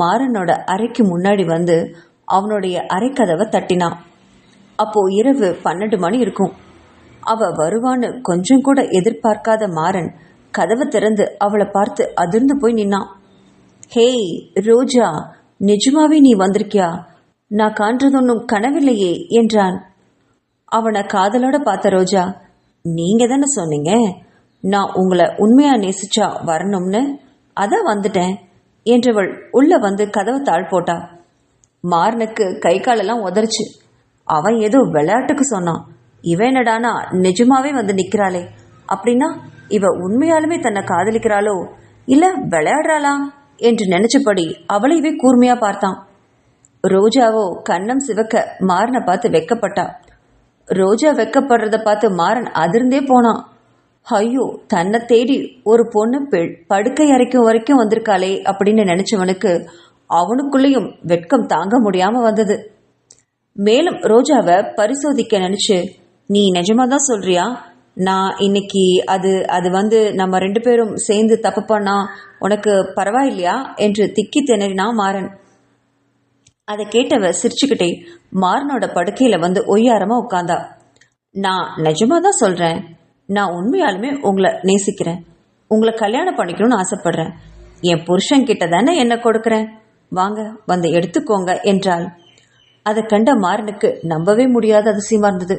A: மாறனோட அறைக்கு முன்னாடி வந்து அவனுடைய அறைக்கதவை தட்டினான். அப்போ இரவு 12 மணி இருக்கும். அவ வருவான்னு கொஞ்சம் கூட எதிர்பார்க்காத மாறன் கதவை திறந்து அவளை பார்த்து அதிர்ந்து போய் நின்னான். ஹேய் ரோஜா, நிஜமாவே நீ வந்திருக்கியா? நான் காண்றதொன்னும் கனவில்லையே என்றான். அவனை காதலோட பார்த்த ரோஜா, நீங்க தானே சொன்னீங்க நான் உங்களை உண்மையா நேசிச்சா வரணும்னு, அதான் வந்துட்டேன் என்றவள் உள்ள வந்து கதவை தாழ் போட்டா. மாறனுக்கு கை காலெல்லாம் உதறிச்சு. அவன் ஏதோ விளையாட்டுக்கு சொன்னான், இவன் என்னடானா நிஜமாவே வந்து நிக்கிறாளே, அப்படின்னா இவ உண்மையாலுமே தன்னை காதலிக்கிறாளோ இல்ல விளையாடுறாளா என்று நினைச்சபடி அவளையவே கூர்மையா பார்த்தான். ரோஜாவோ கண்ணம் சிவக்க மாறனை பார்த்து வெக்கப்பட்டா. ரோஜா வெக்கப்படுறத பார்த்து மாறன் அதிர்ந்தே போனான். ஐயோ, தன்னை தேடி ஒரு பொண்ணு படுக்கை அறைக்கும் வரைக்கும் வந்திருக்காளே அப்படின்னு நினைச்சவனுக்கு அவனுக்குள்ளேயும் வெட்கம் தாங்க முடியாம வந்தது. மேலும் ரோஜாவை பரிசோதிக்க நினைச்சு, நீ நிஜமாதான் சொல்றியா? நான் இன்னைக்கு அது வந்து நம்ம 2 பேரும் சேர்ந்து தப்பு பண்ணா உனக்கு பரவாயில்லையா என்று திக்கி திணறினா மாறன். அதை கேட்டவ சிரிச்சுக்கிட்டே மாறனோட படுக்கையில வந்து ஒய்யாரமா உட்கார்ந்தா. நான் நிஜமாதான் சொல்றேன், நான் உண்மையாலுமே உங்களை நேசிக்கிறேன், உங்களை கல்யாணம் பண்ணிக்கணும்னு ஆசைப்படுறேன், என் புருஷன் கிட்ட தானே என்ன கொடுக்கறேன், வாங்க வந்து எடுத்துக்கோங்க என்றாள். அதை கண்ட மாறனுக்கு நம்பவே முடியாத அதிசயமா இருந்தது.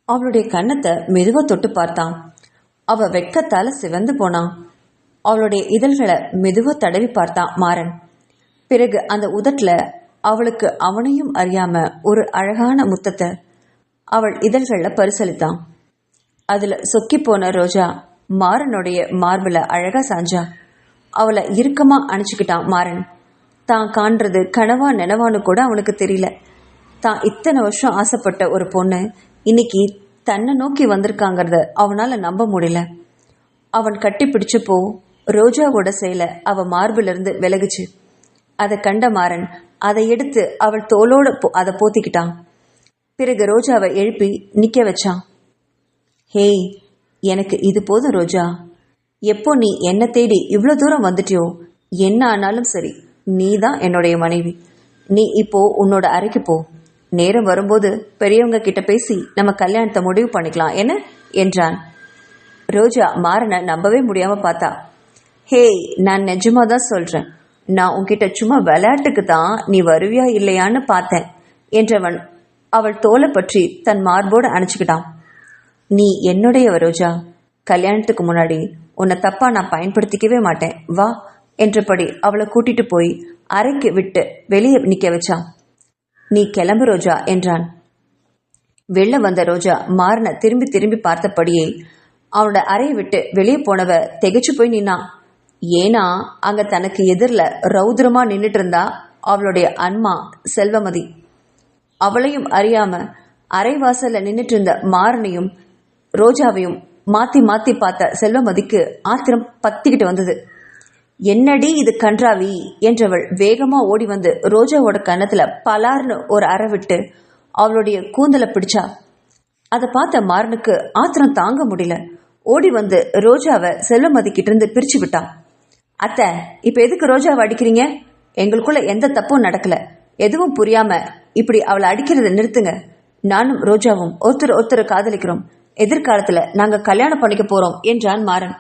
A: அவளுடைய கன்னத்தை மெதுவா தொட்டு பார்த்தான். அவ வெட்கத்தால சிவந்து போனான். அவளுடைய இதழ்களை மெதுவா தடவி பார்த்தான் மாறன். பிறகு அந்த உதட்டுல அவளுக்கு அவனையும் அறியாம ஒரு அழகான முத்தத்தை அவள் இதழ்கள்ல பரிசளித்தான். அதுல சொக்கி போன ரோஜா மாறனுடைய மார்புல அழகா சாஞ்சா. அவளை இறுக்கமா அணைச்சுக்கிட்டான் மாறன். தான் காண்றது கனவா நினைவான்னு கூட அவனுக்கு தெரியல. தான் இத்தனை வருஷம் ஆசைப்பட்ட ஒரு பொண்ணு இன்னைக்கு தன்னை நோக்கி வந்திருக்காங்கிறத அவனால நம்ப முடியல. அவன் கட்டி பிடிச்சப்போ ரோஜாவோட சேலை அவ மார்பிலிருந்து விலகுச்சு. அதை கண்ட மாறன் அதை எடுத்து அவள் தோளோட அதை போத்திக்கிட்டான். பிறகு ரோஜாவை எழுப்பி நிக்க வச்சான். ஹேய், எனக்கு இது போதும் ரோஜா. எப்போ நீ என்ன தேடி இவ்வளோ தூரம் வந்துட்டியோ, என்ன ஆனாலும் சரி, நீ தான் என்னுடைய மனைவி. நீ இப்போ உன்னோட அறைக்கு போ. நேரம் வரும்போது பெரியவங்க கிட்ட பேசி நம்ம கல்யாணத்தை முடிவு பண்ணிக்கலாம் என்ன என்றான். ரோஜா மாறனை நம்பவே முடியாம பார்த்தா. ஹேய், நான் நிஜமா தான் சொல்றேன், நான் உன்கிட்ட சும்மா விளையாட்டுக்கு தான் நீ வருவியா இல்லையான்னு பார்த்தேன் என்றவன் அவள் தோலை பற்றி தன் மார்போடு அணைச்சுக்கிட்டான். நீ என்னுடைய ரோஜா, கல்யாணத்துக்கு முன்னாடி உன்னை தப்பா நான் பயன்படுத்திக்கவே மாட்டேன், வா என்றபடி அவளை கூட்டிட்டு போய் அறைக்கு விட்டு வெளியே நிக்க வச்சான். நீ கிளம்பு ரோஜா என்றான். வெளில வந்த ரோஜா மாறனை திரும்பி திரும்பி பார்த்தபடியே அவனோட அறையை விட்டு வெளியே போனவ திகைச்சு போய் நின்னான். ஏன்னா அங்க தனக்கு எதிரில் ரௌத்ரமா நின்றுட்டு இருந்தா அவளுடைய அன்மா செல்வமதி. அவளையும் அறியாம அரைவாசல்ல நின்றுட்டு இருந்த மாறனையும் ரோஜாவையும் மாத்தி மாத்தி பார்த்த செல்வமதிக்கு ஆத்திரம் பத்திக்கிட்டு வந்தது. என்னடி இது கன்றாவி என்றவள் வேகமா ஓடி வந்து ரோஜாவோட கன்னத்துல பலார்னு ஒரு அறை விட்டு அவளுடைய கூந்தலை பிடிச்சா. அதை பார்த்த மாறனுக்கு ஆத்திரம் தாங்க முடியல. ஓடி வந்து ரோஜாவை செல்வமதி கிட்ட இருந்து பிரிச்சு விட்டான். அத்தை, இப்ப எதுக்கு ரோஜாவை அடிக்கிறீங்க? எங்களுக்குள்ள எந்த தப்பும் நடக்கல. எதுவும் புரியாம இப்படி அவளை அடிக்கிறத நிறுத்துங்க. நானும் ரோஜாவும் ஒருத்தர் காதலிக்கிறோம். எதிர்காலத்துல நாங்க கல்யாணம் பண்ணிக்க போறோம் என்றான் மாறன்.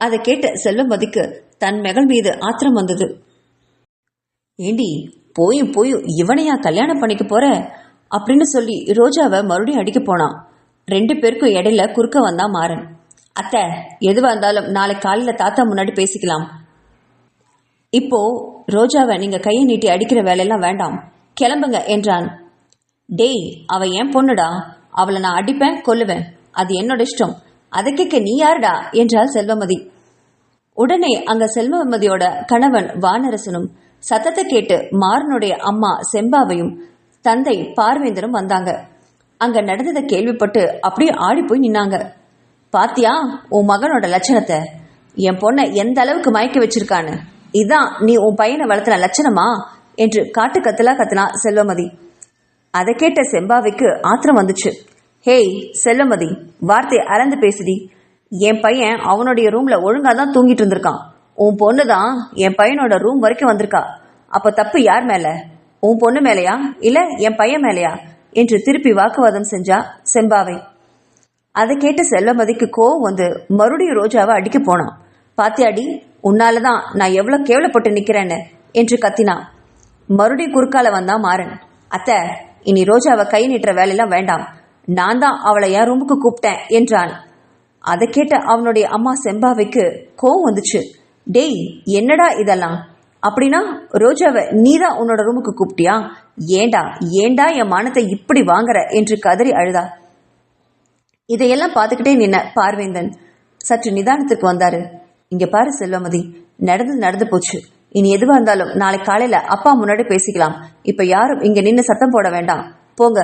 A: அதை கேட்ட செல்வமதிக்கு தன் மகள் மீது ஆத்திரம் வந்தது. ஏண்டி, போயும் இவனையா கல்யாணம் பண்ணிக்க போற அப்படின்னு சொல்லி ரோஜாவை மறுபடியும் அடிக்க போனான். 2 பேருக்கும் இடையில குறுக்க வந்தான் மாறன். அத்தை, எதுவா இருந்தாலும் நாளை காலையில தாத்தா முன்னாடி பேசிக்கலாம். இப்போ ரோஜாவை நீங்க கையை நீட்டி அடிக்கிற வேலையெல்லாம் வேண்டாம், கிளம்புங்க என்றான். டேய், அவ என் பொண்ணுடா, அவளை நான் அடிப்பேன் கொல்லுவேன், அது என்னோட இஷ்டம். அதை கேட்க நீ யாருடா என்றாள் செல்வமதி. உடனே அங்க செல்வமதியோட கணவன் வானரசனும் சத்தத்தை கேட்டு மாறனுடைய அம்மா செம்பாவையும் தந்தை பார்வேந்தரும் வந்தாங்க. அங்க நடந்ததை கேள்விப்பட்டு அப்படியே ஆடி போய் நின்னாங்க. பாத்தியா உன் மகனோட லட்சணத்தை? என் பொண்ணை எந்த அளவுக்கு மயக்க வச்சிருக்கான்னு. இதான் நீ உன் பையனை வளர்த்துன லட்சணமா என்று காட்டு கத்தலா கத்துனா செல்வமதி. அதை கேட்ட செம்பாவைக்கு ஆத்திரம் வந்துச்சு. ஹேய் செல்வமதி, வார்த்தையை அளந்து பேசுடி. என் பையன் அவனுடைய ரூம்ல ஒழுங்கா தான் தூங்கிட்டு இருந்திருக்கான். உன் பொண்ணு தான் என் பையனோட ரூம் வரைக்கும் வந்திருக்கா. அப்ப தப்பு யார் மேல? உன் பொண்ணு மேலையா இல்ல என் பையன் மேலையா என்று திருப்பி வாக்குவாதம் செஞ்சா செம்பாவை. அதை கேட்டு செல்வமதிக்கு கோவம் வந்து மறுபடியும் ரோஜாவை அடிக்க போனான். பாத்தியாடி, உன்னாலதான் நான் எவ்வளவு கேவலப்பட்டு நிக்கிறேன்னு என்று கத்தினான். மறுபடியும் குறுக்கால வந்தான் மாறன். அத்தை, இனி ரோஜாவை கை நீட்டுற வேலையெல்லாம் வேண்டாம், நான் தான் அவளை என் ரூமுக்கு கூப்பிட்டேன் என்றான். அதை கேட்ட அவனுடைய அம்மா செம்பாவைக்கு கோவம் வந்துச்சு. டேய், என்னடா இதெல்லாம்? அப்படின்னா ரோஜாவை நீதான் உன்னோட ரூமுக்கு கூப்பிட்டியா? ஏண்டா என் மானத்தை இப்படி வாங்குற என்று கதறி அழுதா. இதையெல்லாம் பார்த்துக்கிட்டே நின்ன பார்வேந்தன் சற்று நிதானத்துக்கு வந்தாரு. இங்க பாரு செல்வமதி, நடந்து போச்சு. இனி எதுவா இருந்தாலும் நாளை காலையில அப்பா முன்னாடி பேசிக்கலாம். இப்ப யாரும் இங்க நின்று சத்தம் போட வேண்டாம். போங்க,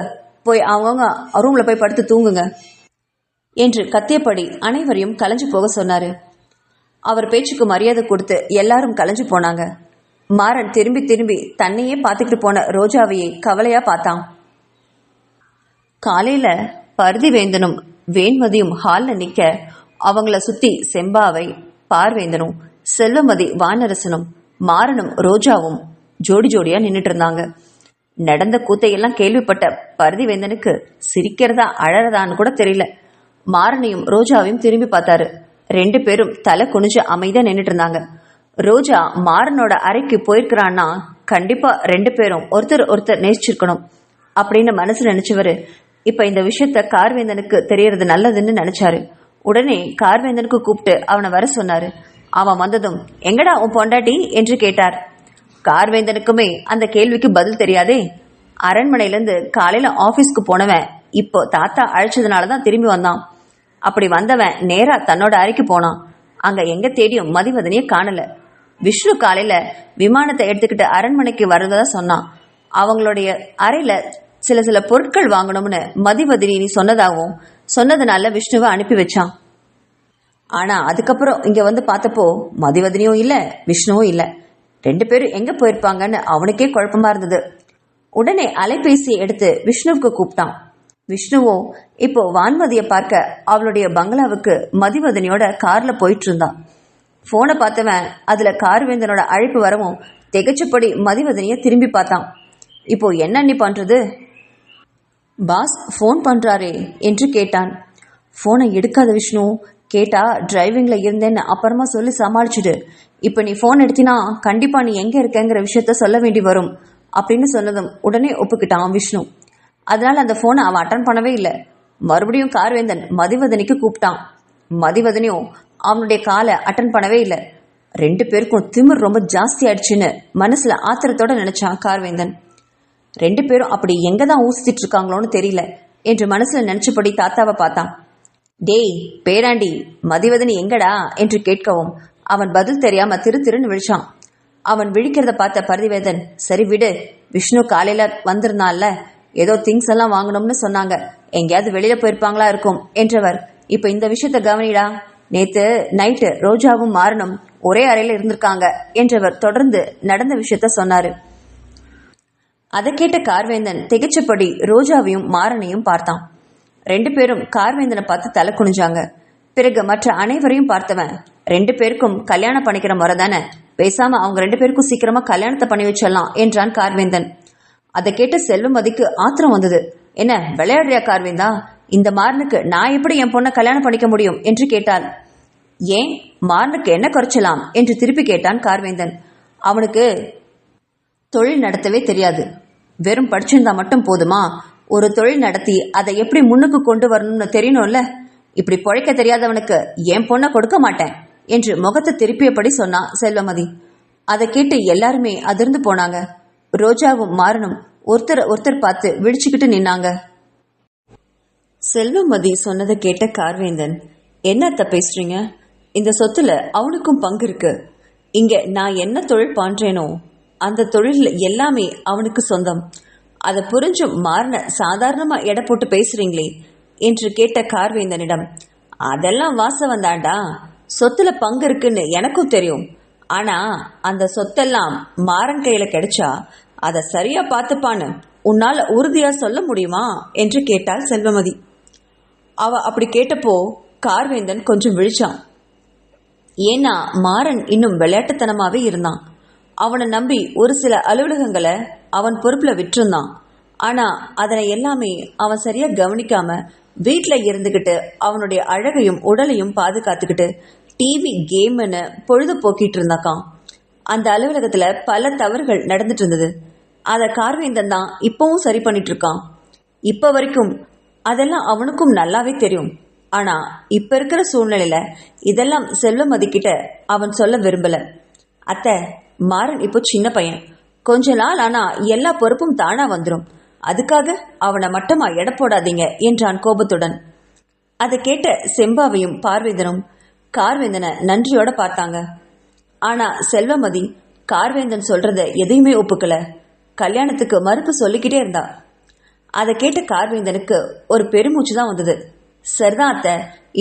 A: போய் அவங்கவுங்க ரூம்ல போய் படுத்து தூங்குங்க என்று கத்தியபடி அனைவரையும் கலைஞ்சு போக சொன்னாரு. அவர் பேச்சுக்கு மரியாதை கொடுத்து எல்லாரும் கலைஞ்சு போனாங்க. மாறன் திரும்பி தன்னையே பார்த்துக்கிட்டு போன ரோஜாவையை கவலையா பார்த்தான். காலையில பருதிவேந்தனும் வேண்மதியும் ஹால்ல நிக்க அவங்கள சுத்தி செம்பாவை, பார்வேந்தனும், செல்வமதி வானரசனும், மாறனும் ரோஜாவும் ஜோடி ஜோடியா நின்றுட்டு இருந்தாங்க. நடந்த கூத்தையெல்லாம் கேள்விப்பட்ட பருதிவேந்தனுக்கு சிரிக்கிறதா அழறதான்னு கூட தெரியல. மாறனையும் ரோஜாவையும் திரும்பி பார்த்தாரு. 2 பேரும் தலை குனிஞ்சு அமைதியா நின்றுட்டு இருந்தாங்க. ரோஜா மாறனோட அறைக்கு போயிருக்கிறான்னா கண்டிப்பா 2 பேரும் ஒருத்தர் நேசிச்சிருக்கணும் அப்படின்னு மனசு நினைச்சவரு இப்ப இந்த விஷயத்த கார்வேந்தனுக்கு தெரியறது நல்லதுன்னு நினைச்சாரு. உடனே கார்வேந்தனுக்கு கூப்பிட்டு அவனை வர சொன்னாரு. அவன் வந்ததும் எங்கடா உன் பொண்டாட்டி என்று கேட்டார். கார்வேந்தனுக்குமே அந்த கேள்விக்கு பதில் தெரியாதே. அரண்மனையிலிருந்து காலையில ஆபீஸ்க்கு போனவன் இப்போ தாத்தா அழைச்சதுனாலதான் திரும்பி வந்தான். அப்படி வந்தவன் நேரா தன்னோட அறைக்கு போனான். அங்க எங்க தேடியும் மதிவதனிய காணல. விஷ்ணு காலையில விமானத்தை எடுத்துக்கிட்டு அரண்மனைக்கு வரதா சொன்னான். அவங்களுடைய அறையில சில பொருட்கள் வாங்கணும்னு மதிவதனி நீ சொன்னதுனால விஷ்ணுவை அனுப்பி வச்சான். ஆனா அதுக்கப்புறம் இங்க வந்து பார்த்தப்போ மதிவதனியும் இல்ல, விஷ்ணுவும் இல்ல. 2 பேரும் எங்க போயிருப்பாங்கன்னு அவனுக்கே குழப்பமா இருந்தது. உடனே அலைபேசியை எடுத்து விஷ்ணுவுக்கு கூப்பிட்டான். விஷ்ணுவோ இப்போ வான்மதியை பார்க்க அவளுடைய பங்களாவுக்கு மதிவதனியோட கார்ல போயிட்டு இருந்தான். போனை பார்த்தவன் அதுல கார்வேந்தனோட அழைப்பு வரவும் திகைச்சபடி மதிவதனிய திரும்பி பார்த்தான். இப்போ என்ன நீ பண்றது? பாஸ் போன் பண்றாரே என்று கேட்டான். போனை எடுக்காத விஷ்ணு, கேட்டா டிரைவிங்ல இருந்தேன்னு அப்புறமா சொல்லி சமாளிச்சுடு. இப்ப நீ போன் எடுத்தினா கண்டிப்பா நீ எங்க இருக்கங்கிற விஷயத்த சொல்ல வேண்டி வரும் அப்படின்னு சொன்னதும் உடனே ஒப்புக்கிட்டான் விஷ்ணு. அதனால அந்த போனை அவன் அட்டன் பண்ணவே இல்லை. மறுபடியும் கார்வேந்தன் மதிவதனிக்கு கூப்பிட்டான். மதிவதனியும் அவனுடைய காலை அட்டன் பண்ணவே இல்லை. 2 பேருக்கும் திமிர் ரொம்ப ஜாஸ்தி ஆயிடுச்சுன்னு மனசுல ஆத்திரத்தோட நினைச்சான் கார்வேந்தன். 2 பேரும் அப்படி எங்கதான் ஊசிட்டு இருக்காங்களோன்னு தெரியல என்று மனசுல நினைச்சபடி தாத்தாவை பார்த்தான். டேய் பேராண்டி, மதிவதனி எங்கடா என்று கேட்கவும் அவன் பதில் தெரியாம திருன்னு விழிச்சான். அவன் விழிக்கிறத பார்த்த பரதிவேந்தன், சரி விடு, விஷ்ணு காலையில வந்திருந்தான்ல, ஏதோ திங்ஸ் எல்லாம் வாங்கணும்னு சொன்னாங்க, எங்கேயாவது வெளியில போயிருப்பாங்களா இருக்கும் என்றவர், இப்ப இந்த விஷயத்த கவனிடா, நேத்து நைட்டு ரோஜாவும் மாறனும் ஒரே அறையில இருந்திருக்காங்க என்றவர் தொடர்ந்து நடந்த விஷயத்த சொன்னாரு. அதை கேட்ட கார்வேந்தன் திகைச்சபடி ரோஜாவையும் மாறனையும் பார்த்தான். 2 பேரும் கார்வேந்தனை பார்த்து தலை குனிஞ்சாங்க. பிறகு மற்ற அனைவரையும் பார்த்தவன், 2 பேருக்கும் கல்யாணம் பண்ணிக்கிற முறை தானே, பேசாம அவங்க 2 பேருக்கும் சீக்கிரமா கல்யாணத்தை பண்ணி வச்சிடலாம் என்றான் கார்வேந்தன். அதை கேட்ட செல்வமதிக்கு ஆத்திரம் வந்தது. என்ன விளையாடுறியா கார்வேந்தா, இந்த மாறனுக்கு நான் எப்படி என் பொண்ணை கல்யாணம் பண்ணிக்க முடியும் என்று கேட்டாள். ஏன், மாறனுக்கு என்ன குறைச்சலாம் என்று திருப்பி கேட்டான் கார்வேந்தன். அவனுக்கு தொழில் நடத்தவே தெரியாது, வெறும் படிச்சிருந்தா மட்டும் போதுமா, ஒரு தொழில் நடத்தி அதை எப்படி முன்னுக்கு கொண்டு வரணும்னு தெரியணும்ல, இப்படி பொழைக்க தெரியாதவனுக்கு என் பொண்ணை கொடுக்க மாட்டேன் என்று முகத்தை திருப்பியபடி சொன்னா செல்வமதி. அதை கேட்டு எல்லாருமே அதிர்ந்து போனாங்க. ரோஜாவும் மாறனும் ஒருத்தர் பார்த்து விழிச்சுக்கிட்டு நின்னாங்க. செல்வமதி சொன்னதை கேட்ட கார்வேந்தன், என்னத்த பேசுறீங்க, இந்த சொத்துல அவனுக்கும் பங்கு இருக்கு, இங்க நான் என்ன தொழில் பண்றேனோ அந்த தொழில் எல்லாமே அவனுக்கு சொந்தம், அதை புரிஞ்சும் மாறன சாதாரணமா எடை போட்டு பேசுறீங்களே என்று கேட்ட கார்வேந்தனிடம், அதெல்லாம் வாசவன் தாண்டா, சொத்துல பங்கு இருக்குன்னு எனக்கும் தெரியும், ஆனா அந்த சொத்தெல்லாம் மாறன் கையில கிடைச்சா அதை சரியா பார்த்துப்பான்னு உன்னால உறுதியா சொல்ல முடியுமா என்று கேட்டாள் செல்வமதி. அவ அப்படி கேட்டப்போ கார்வேந்தன் கொஞ்சம் விழிச்சான். ஏன்னா மாறன் இன்னும் விளையாட்டுத்தனமாவே இருந்தான். அவனை நம்பி ஒரு சில அலுவலகங்களை அவன் பொறுப்புல விட்டிருந்தான். ஆனா அதனை எல்லாமே அவன் சரியா கவனிக்காம வீட்டுல இருந்துகிட்டு அவனுடைய அழகையும் உடலையும் பாதுகாத்துக்கிட்டு டிவி கேம்னு பொழுது போக்கிட்டு இருந்தாக்கான். அந்த அலுவலகத்துல பல தவறுகள் நடந்துட்டு இருந்தது. அத கார்வேந்தன் தான் இப்பவும் சரி பண்ணிட்டு இருக்கான். இப்ப வரைக்கும் அதெல்லாம் அவனுக்கும் நல்லாவே தெரியும். ஆனா இப்ப இருக்கிற சூழ்நிலையில இதெல்லாம் செல்வமதி கிட்ட அவன் சொல்ல விரும்பல. அத்தை, மாறன் இப்போ சின்ன பையன், கொஞ்ச நாள் ஆனா எல்லா பொறுப்பும் தானா வந்துடும், அதுக்காக அவனை மட்டமா எடை போடாதீங்க என்றான் கோபத்துடன். அதை கேட்ட செம்பாவையும் பார்வேந்தனும் கார்வேந்தனை நன்றியோட பார்த்தாங்க. ஆனா செல்வமதி கார்வேந்தன் சொல்றத எதையுமே ஒப்புக்கல. கல்யாணத்துக்கு மறுப்பு சொல்லிக்கிட்டே இருந்தா. அதை கேட்ட கார்வேந்தனுக்கு ஒரு பெருமூச்சு தான் வந்தது. சரிதான் அத்தை,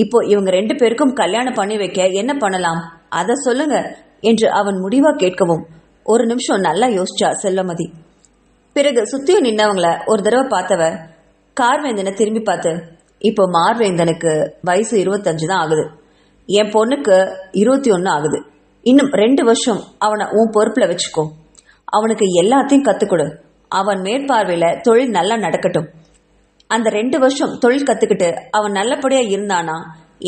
A: இப்போ இவங்க 2 பேருக்கும் கல்யாணம் பண்ணி வைக்க என்ன பண்ணலாம் அதை சொல்லுங்க என்று அவன் முடிவா கேட்கவும் ஒரு நிமிஷம் நல்லா யோசிச்சா செல்வமதி. பிறகு சுத்தியும் நின்னவங்கள ஒரு தடவை பார்த்தவ கார்வேந்தனை திரும்பி பார்த்து, இப்போ மார்வேந்தனுக்கு வயசு 25 தான் ஆகுது, என் பொண்ணுக்கு 21 ஆகுது, இன்னும் 2 வருஷம் அவனை உன் பொறுப்புல வச்சுக்கோ, அவனுக்கு எல்லாத்தையும் கத்துக்கொடு, அவன் மேற்பார்வையில தொழில் நல்லா நடக்கட்டும், அந்த 2 வருஷம் தொழில் கத்துக்கிட்டு அவன் நல்லபடியா இருந்தானா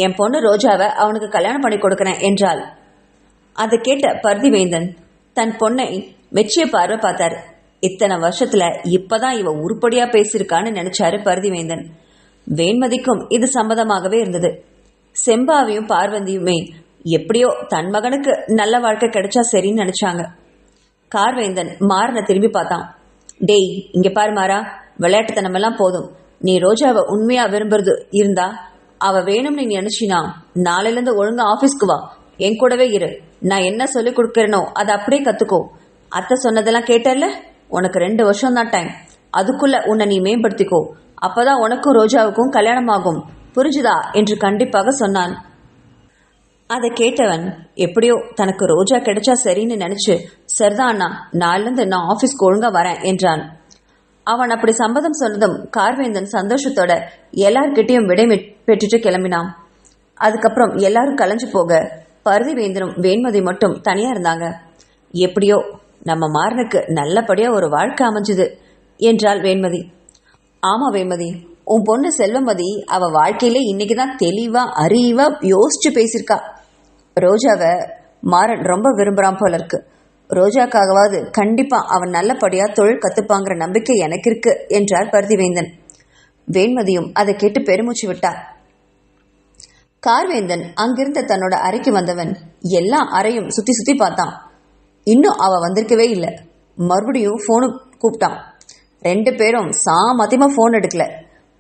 A: என் பொண்ணு ரோஜாவை அவனுக்கு கல்யாணம் பண்ணி கொடுக்கறேன் என்றாள். அதை கேட்ட பரதிவேந்தன் தன் பொண்ணை மெச்சிய பார்வை பார்த்தாரு. இத்தனை வருஷத்துல இப்பதான் இவ உருப்படியா பேசியிருக்கான்னு நினைச்சாரு பரதிவேந்தன். வேண்மதிக்கும் இது சம்மதமாகவே இருந்தது. செம்பாவையும் பார்வதியுமே எப்படியோ தன் மகனுக்கு நல்ல வாழ்க்கை கிடைச்சா சரின்னு நினைச்சாங்க. கார்வேந்தன் மாறனை திரும்பி பார்த்தான். டேய் இங்க பாரு மாறா, விளையாட்டுத்தனமெல்லாம் போதும், நீ ரோஜாவை உண்மையா விரும்புறது இருந்தா அவ வேணும்னு நீ நினைச்சினா நாளையில இருந்து ஒழுங்கா ஆபீஸ்க்கு வா, என் கூடவே இரு, நான் என்ன சொல்லி கொடுக்கறனோ அதை அப்படியே கத்துக்கோ, அத்தை சொன்னதெல்லாம் கேட்டல்ல, உனக்கு 2 வருஷம் தான் டைம், அதுக்குள்ள உன்னை நீ மேம்படுத்திக்கோ, அப்பதான் உனக்கும் ரோஜாவுக்கும் கல்யாணம் ஆகும், புரிஞ்சுதா என்று கண்டிப்பாக சொன்னான். அதை கேட்டவன் எப்படியோ தனக்கு ரோஜா கிடைச்சா சரின்னு நினைச்சு சரிதான் அண்ணா, நாளிலிருந்து நான் ஆபீஸ்க்கு ஒழுங்கா வரேன் என்றான். அவன் அப்படி சம்மதம் சொன்னதும் கார்வேந்தன் சந்தோஷத்தோட எல்லார்கிட்டையும் விடை பெற்றுட்டு கிளம்பினான். அதுக்கப்புறம் எல்லாரும் கலைஞ்சு போக பரதிவேந்தனும் வேண்மதி மட்டும் தனியா இருந்தாங்க. எப்படியோ நம்ம மாறனுக்கு நல்லபடியா ஒரு வாழ்க்கை அமைஞ்சுது என்றாள் வேண்மதி. ஆமா வேண்மதி, உன் பொண்ணு செல்வமதி அவ வாழ்க்கையில இன்னைக்குதான் தெளிவா அறிவா யோசிச்சு பேசியிருக்கா. ரோஜாவை மாறன் ரொம்ப விரும்புறான் போல இருக்கு, ரோஜாக்காகவாது கண்டிப்பா அவன் நல்லபடியா தொழில் கத்துப்பாங்கிற நம்பிக்கை எனக்கு இருக்கு என்றார் பரதிவேந்தன். வேண்மதியும் அதை கேட்டு பெருமூச்சு விட்டார். கார்வேந்தன் அங்கிருந்த தன்னோட அறைக்கு வந்தவன் எல்லா அறையும் சுத்தி சுத்தி பார்த்தான். இன்னும் அவ வந்திருக்கவே இல்லை. மறுபடியும் போனு கூப்பிட்டான். 2 பேரும் சாமத்தியமா போன் எடுக்கல.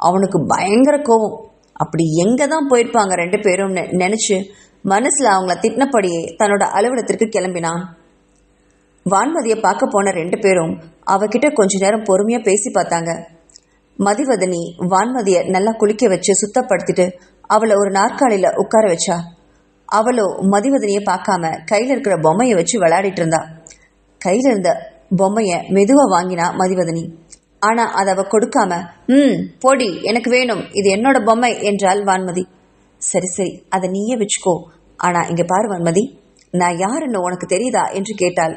A: அவனுக்கு பயங்கர கோபம். அப்படி எங்க தான் போயிருப்பாங்க 2 பேரும்னு நினைச்சு மனசுல அவங்கள திட்டினபடியே தன்னோட அலுவலகத்திற்கு கிளம்பினான். வான்மதியை பார்க்க போன 2 பேரும் அவகிட்ட கொஞ்ச நேரம் பொறுமையா பேசி பார்த்தாங்க. மதிவதனி வான்மதியை நல்லா குளிக்க வச்சு சுத்தப்படுத்திட்டு அவளை ஒரு நாற்காலியில உட்கார வச்சா. அவளோ மதிவதனியை பார்க்காம கையில இருக்கிற பொம்மையை வச்சு விளையாடிட்டு இருந்தா. கையில இருந்த பொம்மைய மெதுவா வாங்கினா மதிவதனி. ஆனா அதை அவ கொடுக்காம, போடி, எனக்கு வேணும், இது என்னோட பொம்மை என்றாள் வான்மதி. சரி சரி, அதை நீயே வச்சுக்கோ. ஆனா இங்க பாரு வான்மதி, நான் யாருன்னு உனக்கு தெரியுதா என்று கேட்டாள்.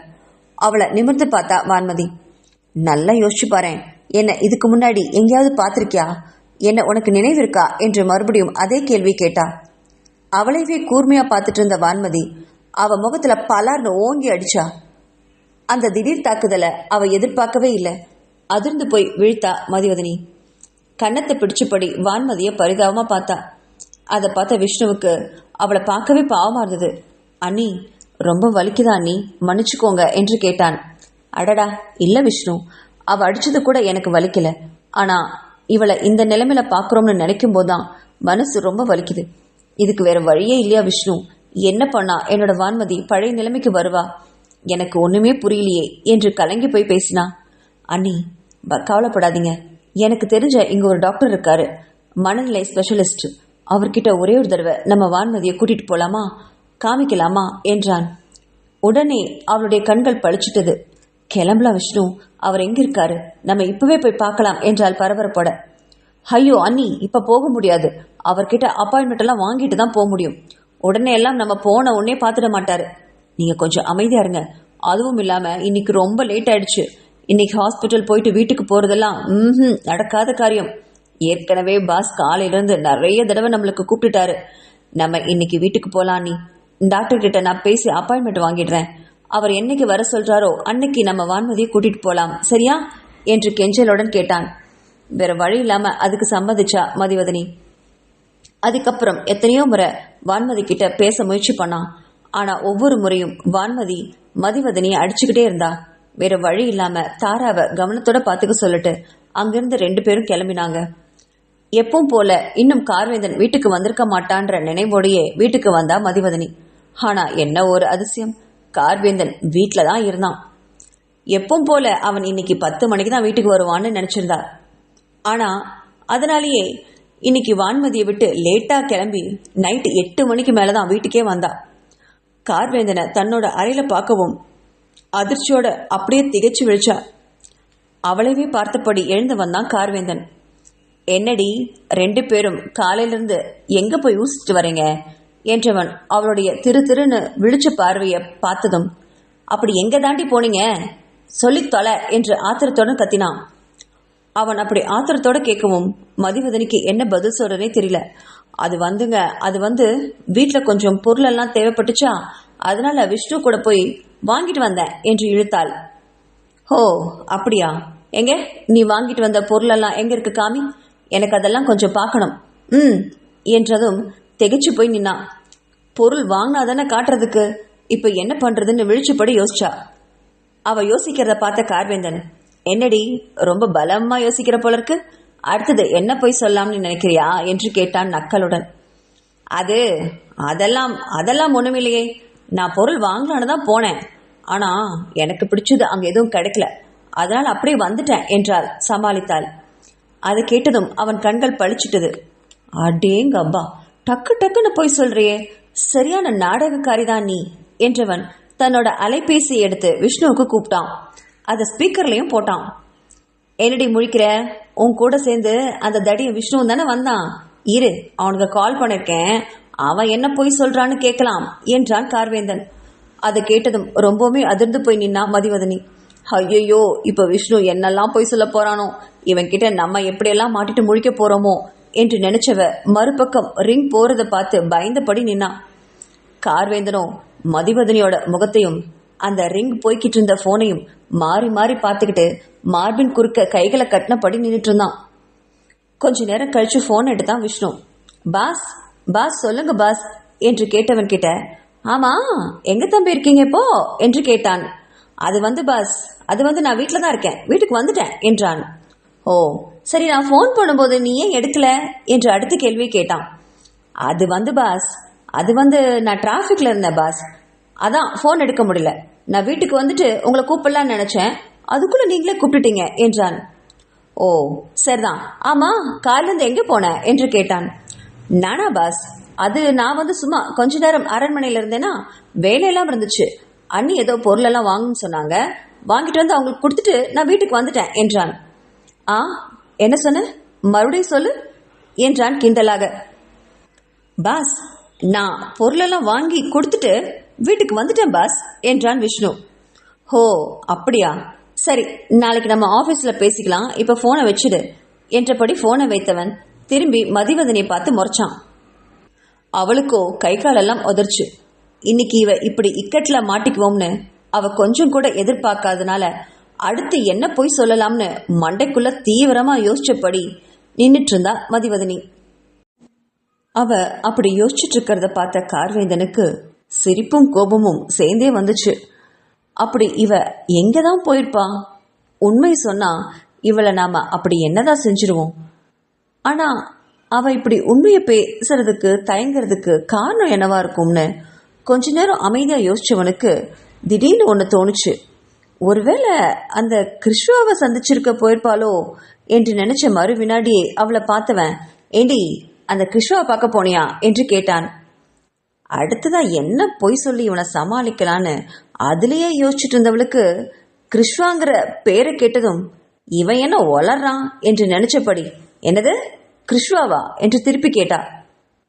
A: அவளை நிமிர்ந்து பார்த்தா வான்மதி. நல்லா யோசிச்சு பாறேன், என்ன இதுக்கு முன்னாடி எங்கேயாவது பார்த்திருக்கியா? என்ன உனக்கு நினைவு இருக்கா என்று மறுபடியும் அதே கேள்வி கேட்டா. அவளைவே கூர்மையா பார்த்துட்டு இருந்த வான்மதி அவ முகத்துல பலார்னு ஓங்கி அடிச்சா. அந்த திடீர் தாக்குதலை அவ எதிர்பார்க்கவே இல்லை. அதிர்ந்து போய் விழித்தா மதிவதனி. கன்னத்தை பிடிச்சபடி வான்மதியை பரிதாபமா பார்த்தா. அதை பார்த்த விஷ்ணுவுக்கு அவளை பார்க்கவே பாவமா இருந்தது. அண்ணி, ரொம்ப வலிக்குதா அண்ணி, மன்னிச்சுக்கோங்க என்று கேட்டான். அடடா, இல்ல விஷ்ணு, அவ அடிச்சது கூட எனக்கு வலிக்கல. ஆனா இவளை இந்த நிலைமையில பாக்குறோம்னு நினைக்கும் போதுதான் மனசு ரொம்ப வலிக்குது. இதுக்கு வேற வழியே இல்லையா விஷ்ணு? என்ன பண்ணா என்னோட வான்மதி பழைய நிலைமைக்கு வருவா? எனக்கு ஒண்ணுமே புரியலையே என்று கலங்கி போய் பேசினா. அண்ணி, கவலைப்படாதீங்க. எனக்கு தெரிஞ்ச இங்க ஒரு டாக்டர் இருக்காரு, மனநிலை ஸ்பெஷலிஸ்ட். அவர்கிட்ட ஒரே ஒரு தடவை நம்ம வான்மதியை கூட்டிட்டு போலாமா, காமிக்கலாமா என்றான். உடனே அவளுடைய கண்கள் பளிச்சிட்டது. கிளம்பலாம் விஷ்ணு, அவர் எங்க இருக்காரு, நம்ம இப்பவே போய் பார்க்கலாம் என்றால் பரபரப்போட. ஐயோ அண்ணி, இப்ப போக முடியாது. அவர்கிட்ட அப்பாயின்மெண்ட் எல்லாம் வாங்கிட்டு தான் போக முடியும். உடனே எல்லாம் நம்ம போன உடனே பார்த்துட மாட்டாரு. நீங்க கொஞ்சம் அமைதியா இருங்க. அதுவும் இல்லாம இன்னைக்கு ரொம்ப லேட் ஆயிடுச்சு. இன்னைக்கு ஹாஸ்பிட்டல் போயிட்டு வீட்டுக்கு போறதெல்லாம் நடக்காத காரியம். ஏற்கனவே பாஸ் காலையில இருந்து நிறைய தடவை நம்மளுக்கு கூப்பிட்டுட்டாரு. நம்ம இன்னைக்கு வீட்டுக்கு போலாம். நீ டாக்டர் கிட்ட நான் பேசி அப்பாயின்மெண்ட் வாங்கிடுறேன். அவர் என்னைக்கு வர சொல்றாரோ அன்னைக்கு நம்ம வான்மதியை கூட்டிட்டு போலாம், சரியா என்று கெஞ்சலுடன் கேட்டான். வேற வழி இல்லாம அதுக்கு சம்மதிச்சா மதிவதனி. அதுக்கப்புறம் எத்தனையோ முறை வான்மதி கிட்ட பேச முயற்சி பண்ணான். ஆனா ஒவ்வொரு முறையும் வான்மதி மதிவதனியை அடிச்சுக்கிட்டே இருந்தா. வேற வழி இல்லாம தாராவை கவனத்தோட பாத்துக்க சொல்லிட்டு அங்கிருந்து 2 பேரும் கிளம்பினாங்க. எப்பவும் போல இன்னும் கார்வேந்தன் வீட்டுக்கு வந்திருக்க மாட்டான்ற நினைவோடையே வீட்டுக்கு வந்தா மதிவதனி. ஆனா என்ன ஒரு அதிசயம், கார்வேந்தன் வீட்டுல தான் இருந்தான். எப்பவும் போல அவன் இன்னைக்கு 10 மணிக்கு தான் வீட்டுக்கு வருவான்னு நினைச்சிருந்தா. ஆனா அதனாலேயே இன்னைக்கு வான்மதியை விட்டு லேட்டா கிளம்பி நைட்டு 8 மணிக்கு மேலதான் வீட்டுக்கே வந்தா. கார்வேந்தனை தன்னோட அறையில பார்க்கவும் அதிர்ச்சியோட அப்படியே திகைச்சு விழிச்சா. அவளைவே பார்த்தபடி எழுந்து வந்தான் கார்வேந்தன். என்னடி 2 பேரும் காலையிலிருந்து எங்க போய் ஊசிட்டு வரீங்க என்றவன் அவளுடைய திருன்னு விழிச்ச பார்வைய பார்த்ததும், அப்படி எங்க தாண்டி போனீங்க, சொல்லி தொலை என்று ஆத்திரத்தோட கத்தினான். அவன் அப்படி ஆத்திரத்தோட கேட்கவும் மதிவதனிக்கு என்ன பதில் சொல்றனே தெரியல. அது வந்து வீட்டுல கொஞ்சம் பொருள் எல்லாம் தேவைப்பட்டுச்சா, அதனால விஷ்ணு கூட போய் வாங்கிட்டு வந்தேன் என்று இழுத்தாள். ஓ அப்படியா, எங்க நீ வாங்கிட்டு வந்த பொருள் எல்லாம் எங்க இருக்கு காமி, எனக்கு அதெல்லாம் கொஞ்சம் பார்க்கணும் என்றதும் திகைச்சு போய் நின்னான். பொருள் வாங்கினாதானே காட்டுறதுக்கு, இப்ப என்ன பண்றதுன்னு விழிச்சுப்படி யோசிச்சா. அவ யோசிக்கிறத பார்த்த கார்வேந்தன், என்னடி ரொம்ப பலமா யோசிக்கிற போல இருக்கு, அடுத்தது என்ன போய் சொல்லாம்னு நினைக்கிறியா என்று கேட்டான் நக்கலுடன். அதெல்லாம் ஒண்ணுமில்லையே, நான் பொருள் வாங்கலான்னு தான் போனேன். ஆனா எனக்கு பிடிச்சது அங்க எதுவும் கிடைக்கல, அதனால அப்படியே வந்துட்டேன் என்றாள் சமாளித்தாள். அதை கேட்டதும் அவன் கண்கள் பளிச்சிட்டது. அடேங்க அப்பா, டக்கு டக்குன்னு போய் சொல்றியே, சரியான நாடகக்காரிதான் நீ என்றவன் தன்னோட அலைபேசி எடுத்து விஷ்ணுவுக்கு கூப்பிட்டான். அதை ஸ்பீக்கர்லயும் போட்டான். என்னடி முழிக்கிற, உன் கூட சேர்ந்து அந்த தடிய விஷ்ணுவும் தானே வந்தான், இரு அவனுக்கு கால் பண்ணிருக்கேன், அவன் என்ன போய் சொல்றான்னு கேட்கலாம் என்றான் கார்வேந்தன். அதை கேட்டதும் ரொம்பவுமே அதிர்ந்து போய் நின்னா மதிவதனி. ஐயோ, இப்ப விஷ்ணு என்னெல்லாம் போய் சொல்ல போறானோ, இவன் கிட்ட நம்ம எப்படியெல்லாம் மாட்டிட்டு முழிக்க போறோமோ என்று நினைச்சவ மறுபக்கம் ரிங் போறதை பார்த்து பயந்தபடி நின்னா. கார்வேந்தனும் மதிவதனியோட முகத்தையும் அந்த ரிங் போய்கிட்டு இருந்த போனையும் மாறி மாறி பார்த்துக்கிட்டு மார்பின் குறுக்க கைகளை கட்டினபடி நின்றுட்டு இருந்தான். கொஞ்ச நேரம் கழிச்சு போன் எடுத்தான் விஷ்ணு. பாஸ் பாஸ் சொல்லுங்க பாஸ் என்று கேட்டவன் கிட்ட, ஆமா எங்க தம்பி இருக்கீங்க இப்போ என்று கேட்டான். அது பாஸ், நான் வீட்டில் தான் இருக்கேன், வீட்டுக்கு வந்துட்டேன் என்றான். ஓ சரி, நான் ஃபோன் பண்ணும்போது நீ ஏன் எடுக்கல என்று அடுத்த கேள்வி கேட்டான். அது பாஸ், நான் டிராஃபிக்ல இருந்தேன் பாஸ், அதான் ஃபோன் எடுக்க முடியல. நான் வீட்டுக்கு வந்துட்டு உங்களை கூப்பிடலான்னு நினைச்சேன், அதுக்குள்ள நீங்களே கூப்பிட்டுட்டீங்க என்றான். ஓ சரிதான், ஆமா காலையிலேருந்து எங்கே போன என்று கேட்டான். நானா பாஸ், நான் சும்மா கொஞ்ச நேரம் அரண்மனையில் இருந்தேன்னா வேலையெல்லாம் இருந்துச்சு. அண்ணி ஏதோ பொருளெல்லாம் வாங்கணும்னு சொன்னாங்க, வாங்கிட்டு வந்து அவங்களுக்கு கொடுத்துட்டு நான் வீட்டுக்கு வந்துட்டேன் என்றான். ஆ என்ன சொன்ன, மறுபடியும் சொல்லு என்றான் கிண்டலாக. பாஸ், நான் பொருளெல்லாம் வாங்கி கொடுத்துட்டு வீட்டுக்கு வந்துட்டேன் பாஸ் என்றான் விஷ்ணு. ஹோ அப்படியா, சரி நாளைக்கு நம்ம ஆஃபீஸில் பேசிக்கலாம், இப்போ ஃபோனை வச்சுடு என்றபடி ஃபோனை வைத்தவன் திரும்பி மதிவதனை பார்த்து முறைச்சான். அவளுக்கோ கை காலெல்லாம் உதர்ச்சு. இன்னைக்கு இவ இப்படி இக்கட்டில் மாட்டிக்குவோம்னு அவ கொஞ்சம் கூட எதிர்பார்க்காதனால அடுத்து என்ன போய் சொல்லலாம்னு மண்டைக்குள்ள தீவிரமா யோசிச்சபடி நின்றுட்டு இருந்தா மதிவதனி. அவ அப்படி யோசிச்சுட்டு இருக்கிறத பார்த்த கார்வேந்தனுக்கு சிரிப்பும் கோபமும் சேர்ந்தே வந்துச்சு. அப்படி இவ எங்கதான் போயிருப்பா? உண்மை சொன்னா இவளை நாம அப்படி என்னதான் செஞ்சிருவோம். ஆனா அவ இப்படி உண்மையை பேசுறதுக்கு தயங்குறதுக்கு காரணம் என்னவா இருக்கும்னு கொஞ்ச நேரம் அமைதியா யோசிச்சவனுக்கு திடீர்னு ஒன்று தோணுச்சு. ஒருவேளை அந்த கிருஷ்ணாவை சந்திச்சிருக்க போயிருப்பாளோ என்று நினைச்ச மறு வினாடியே அவளை பார்த்தவன், ஏண்டி அந்த கிருஷ்ணாவை பார்க்க போனியா என்று கேட்டான். அடுத்ததான் என்ன பொய் சொல்லி இவனை சமாளிக்கலான்னு அதுலேயே யோசிச்சுட்டு இருந்தவளுக்கு கிருஷ்ணாங்கிற பேரை கேட்டதும் இவன் என்ன ஒளர்றான் என்று நினைச்சபடி, என்னது கிருஷ்வாவா என்று திருப்பி கேட்டா.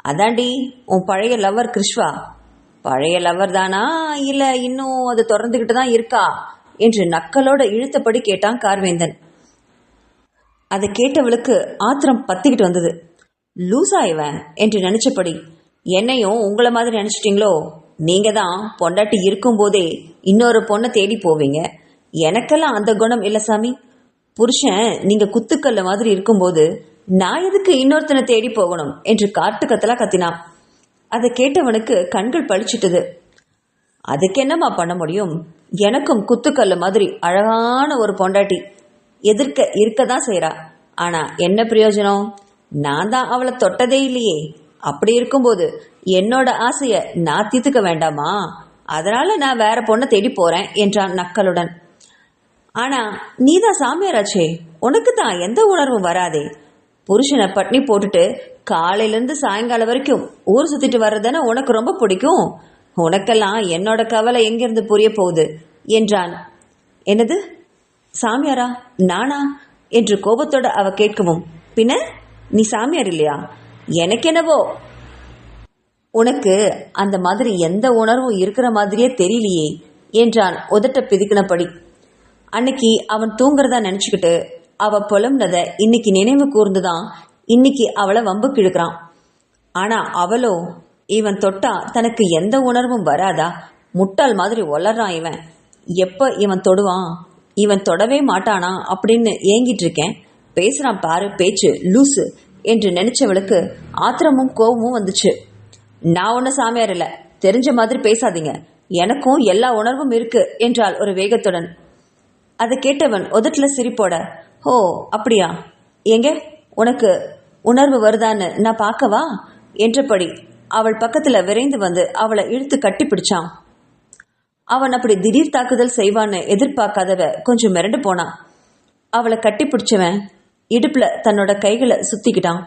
A: அதாண்டி உன் பழைய லவ்வர் கிருஷ்வா. பழைய லவ்வர் தானா இல்ல இன்னும் அது தொடர்ந்துகிட்டு தான் இருக்கா என்று நக்கலோட இழுத்தபடி கேட்டான் கார்வேந்தன். அதை கேட்டவளுக்கு ஆத்திரம் பத்திக்கிட்டு வந்தது. லூசா இவன் என்று நினைச்சபடி, என்னையும் உங்களை மாதிரி நினைச்சிட்டீங்களோ? நீங்க தான் பொண்டாட்டி இருக்கும்போதே இன்னொரு பொண்ணை தேடி போவீங்க. எனக்கெல்லாம் அந்த குணம் இல்லை சாமி. புருஷன் நீங்க குத்துக்கல்ல மாதிரி இருக்கும்போது நான் எதுக்கு இன்னொருத்தனை தேடி போகணும் என்று காட்டுக்கத்தலா கத்தினான். அதை கேட்டவனுக்கு கண்கள் பளிச்சிட்டது. அதுக்கு என்னமா பண்ண முடியும்? எனக்கும் குத்துக்கல்ல மாதிரி அழகான ஒரு பொண்டாட்டி எதிர்க்க இருக்கதான் செய்யறா. ஆனா என்ன பிரயோஜனம்? நான் தான் அவளை தொட்டதே இல்லையே. அப்படி இருக்கும்போது என்னோட ஆசைய நான் தீர்த்துக்க வேண்டாமா? அதனால நான் வேற பொண்ணை தேடி போறேன் என்றான் நக்கலுடன். ஆனா நீதான் சாமியாராச்சே, உனக்கு தான் எந்த உணர்வும் வராதே. புருஷனை பட்னி போட்டுட்டு காலையிலேருந்து சாயங்காலம் வரைக்கும் ஊர் சுத்திட்டு வர்றதுன்னு உனக்கு ரொம்ப பிடிக்கும். உனக்கெல்லாம் என்னோட கவலை எங்கிருந்து புரிய போகுது என்றான். என்னது சாமியாரா நானா என்று கோபத்தோட அவ கேட்கவும், பின்ன நீ சாமியார் இல்லையா? எனக்கு என்னவோ உனக்கு அந்த மாதிரி எந்த உணர்வும் இருக்கிற மாதிரியே தெரியலையே என்றான் உதட்ட பிதிக்கினபடி. அன்னைக்கு அவன் தூங்குறதா நினைச்சுக்கிட்டு அவ புலம்புனத இன்னைக்கு நினைவு கூர்ந்துதான் இன்னைக்கு அவளை வம்புக்கு இழுக்கிறான். ஆனா அவளோ இவன் தொட்டா தனக்கு எந்த உணர்வும் வராதா? முட்டாள் மாதிரி ஒளர்றான் இவன். எப்ப இவன் தொடுவான்? இவன் தொடவே மாட்டானா அப்படின்னு ஏங்கிட்டு இருக்கேன். பேசுறான் பாரு பேச்சு, லூசு என்று நினைச்சவளுக்கு ஆத்திரமும் கோபமும் வந்துச்சு. நான் ஒன்னும் சாமியார் இல்லை, தெரிஞ்ச மாதிரி பேசாதீங்க, எனக்கும் எல்லா உணர்வும் இருக்கு என்றாள் ஒரு வேகத்துடன். அதை கேட்டவன் உதட்டுல சிரிப்போட, ஓ அப்படியா, எங்க உனக்கு உணர்வு வருதான்னு நான் பார்க்கவா என்றபடி அவள் பக்கத்துல விரைந்து வந்து அவளை இழுத்து கட்டி பிடிச்சான். அவன் அப்படி திடீர் தாக்குதல் செய்வான்னு எதிர்பார்க்காதவ கொஞ்சம் மிரண்டு போனான். அவளை கட்டி பிடிச்சவன் இடுப்புல தன்னோட கைகளை சுத்திக்கிட்டான்.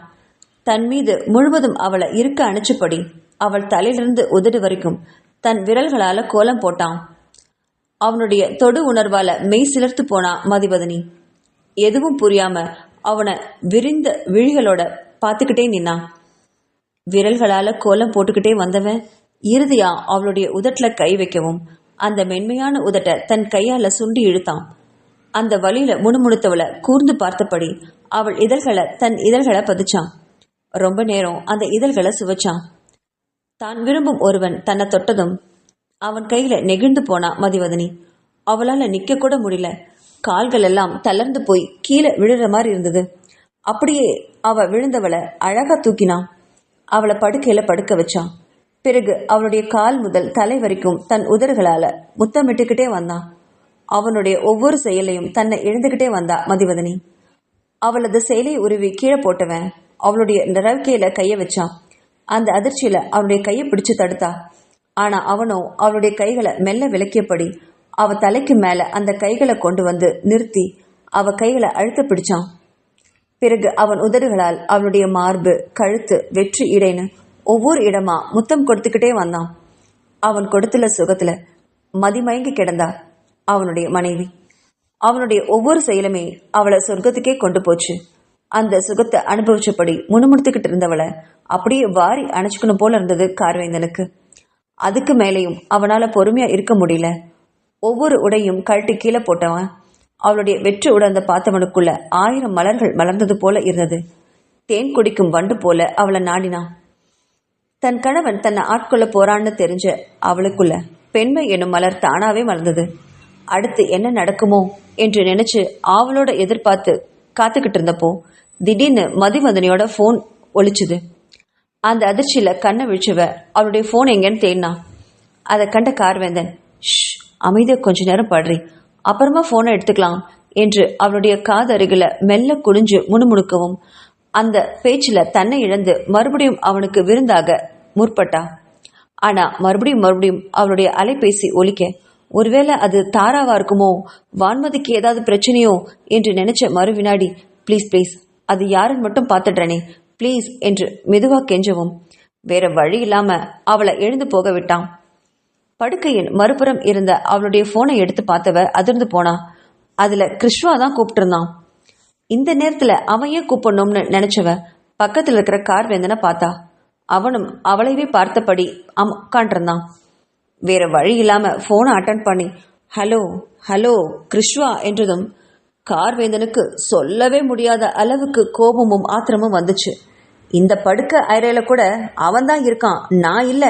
A: தன் மீது முழுவதும் அவளை இருக்க அணைச்சபடி அவள் தலையிலிருந்து உதடு வரைக்கும் தன் விரல்களால கோலம் போட்டான். அவனுடைய தொடு உணர்வால மெய் சிலிர்த்து போனா மதிவதனி. எதுவும் புரியாம அவனை விரிந்த விழிகளோட பார்த்துக்கிட்டே நின்னான். விரல்களால கோலம் போட்டுக்கிட்டே வந்தவன் இறுதியா அவளுடைய உதட்டுல கை வைக்கவும் அந்த மென்மையான உதட்ட தன் கையால சுண்டி இழுத்தான். அந்த வழியில முணுமுணுத்தவளை கூர்ந்து பார்த்தபடி அவள் தன் இதழ்களை பதிச்சான். ரொம்ப நேரம் அந்த இதழ்களை சுவைச்சான். தான் விரும்பும் ஒருவன் தன்னை தொட்டதும் அவன் கையில நெகிழ்ந்து போனா மதிவதனி. அவளால நிக்க கூட முடியல. கால்கள் எல்லாம் தளர்ந்து போய் கீழே விழுற மாதிரி இருந்தது. அப்படியே அவ விழுந்தவளை அழகா தூக்கினான். அவளை படுக்கையில படுக்க வச்சான். பிறகு அவளுடைய கால் முதல் தலை வரைக்கும் தன் உதடுகளால முத்தமிட்டுக்கிட்டே வந்தான். அவனுடைய ஒவ்வொரு செயலையும் தன்னை இழந்துகிட்டே வந்தா மதிவதனி. அவளது செயலை உருவி கீழே போட்டவன் அவளுடைய நிறக்கையில கைய வச்சான். அந்த அதிர்ச்சியில அவளுடைய கையை பிடிச்சு தடுத்தா. ஆனா அவனோ அவளுடைய கைகளை மெல்ல விலக்கியபடி அவ தலைக்கு மேல அந்த கைகளை கொண்டு வந்து நிறுத்தி அவ கைகளை அழுத்த பிடிச்சான். பிறகு அவன் உதடுகளால் அவளுடைய மார்பு, கழுத்து, வெற்றி இடைன்னு ஒவ்வொரு இடமா முத்தம் கொடுத்துக்கிட்டே வந்தான். அவன் கொடுத்துள்ள சுகத்துல மதிமயங்கி கிடந்தா அவனுடைய மனைவி. அவனுடைய ஒவ்வொரு செயலுமே அவளை சொர்க்கத்துக்கே கொண்டு போச்சு. அந்த சுகத்தை அனுபவிச்சபடி முணுமுணுத்துக்கிட்டு இருந்தவளை அப்படியே வாரி அணைச்சுக்கணும் போல இருந்தது கார்வேந்தனுக்கு. அதுக்கு மேலேயும் அவனால பொறுமையா இருக்க முடியல. ஒவ்வொரு உடையும் கழட்டி கீழே போட்டவன் அவளுடைய வெற்று உடந்த பார்த்தவனுக்குள்ள 1000 மலர்கள் மலர்ந்தது போல இருந்தது. தேன் குடிக்கும் வண்டு போல அவளை நாடினான். தன் கணவன் தன்னை ஆட்கொள்ள போறான்னு தெரிஞ்ச அவளுக்குள்ள பெண்மை எனும் மலர் தானாவே மலர்ந்தது. அடுத்து என்ன நடக்குமோ என்று நினைச்சு அவளோட எதிர்பார்த்து காத்துக்கிட்டு இருந்தப்போ திடீர்னு மதிவதனியோட போன் ஒலிச்சுது. அந்த அதிர்ச்சியில கண்ணை விழிச்சுவ அவளுடைய போன் எங்கன்னு தேடினா. அதை கண்ட கார்வேந்தன், அமைதியா கொஞ்ச நேரம் படுறி, அப்புறமா போனை எடுத்துக்கலாம் என்று அவளுடைய காதருகில மெல்ல குனிஞ்சு முணுமுணுக்கவும் அந்த பேச்சுல தன்னை இழந்து மறுபடியும் அவனுக்கு விருந்தாக முற்பட்டா. ஆனா மறுபடியும் அவளுடைய அலைபேசி ஒலிக்க ஒருவேளை அது தாராவா இருக்குமோ, வான்மதிக்கு ஏதாவது பிரச்சனையோ என்று நினைச்ச மறு வினாடி ப்ளீஸ் அது யாருன்னு மட்டும் பார்த்துடுறனே ப்ளீஸ் என்று மெதுவா கெஞ்சவும் வேற வழி இல்லாம அவளை எழுந்து போக விட்டான். படுக்கையின் மறுபுறம் இருந்த அவளுடைய போனை எடுத்து பார்த்தவ அதிர்ந்து போனா. அதுல கிருஷ்வா தான் கூப்பிட்டு இருந்தான். இந்த நேரத்துல அவன் ஏன் கூப்பிடணும்னு நினைச்சவ பக்கத்துல இருக்கிற கார்வேந்தனை பார்த்தா. அவனும் அவளைவே பார்த்தபடி உட்காண்டிருந்தான். வேற வழி இல்லாம போனை அட்டன் பண்ணி ஹலோ ஹலோ கிருஷ்வா என்றதும் கார்வேந்தனுக்கு சொல்லவே முடியாத அளவுக்கு கோபமும் ஆத்திரமும் வந்துச்சு. இந்த படுக்க அறையில கூட அவன்தான் இருக்கான், நான் இல்ல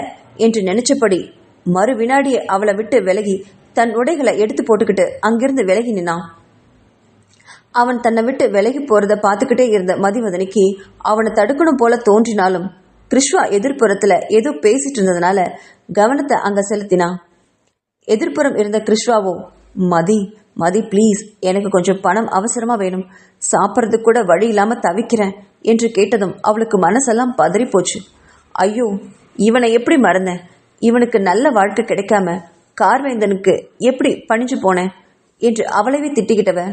A: என்று நினைச்சபடி மறு வினாடியே அவளை விட்டு விலகி தன் உடைகளை எடுத்து போட்டுக்கிட்டு அங்கிருந்து விலகி நின்னான். அவன் தன்னை விட்டு விலகி போறத பார்த்துக்கிட்டே இருந்த மதிவதனிக்கு அவனை தடுக்கணும் போல தோன்றினாலும் கிருஷ்வா எதிர்ப்புறத்துல ஏதோ பேசிட்டு இருந்ததுனால கவனத்தை அங்க செலுத்தினான். எதிர்ப்புறம் இருந்த கிருஷ்வாவோ மதி ப்ளீஸ், எனக்கு கொஞ்சம் பணம் அவசரமா வேணும், சாப்பிட்றதுக்கு கூட வழி இல்லாம தவிக்கிறேன் என்று கேட்டதும் அவளுக்கு மனசெல்லாம் பதறி போச்சு. ஐயோ, இவனை எப்படி மறந்தேன், இவனுக்கு நல்ல வாழ்க்கை கிடைக்காம கார்வேந்தனுக்கு எப்படி பணிஞ்சு போனேன் என்று அவளைவே திட்டிக்கிட்டவ,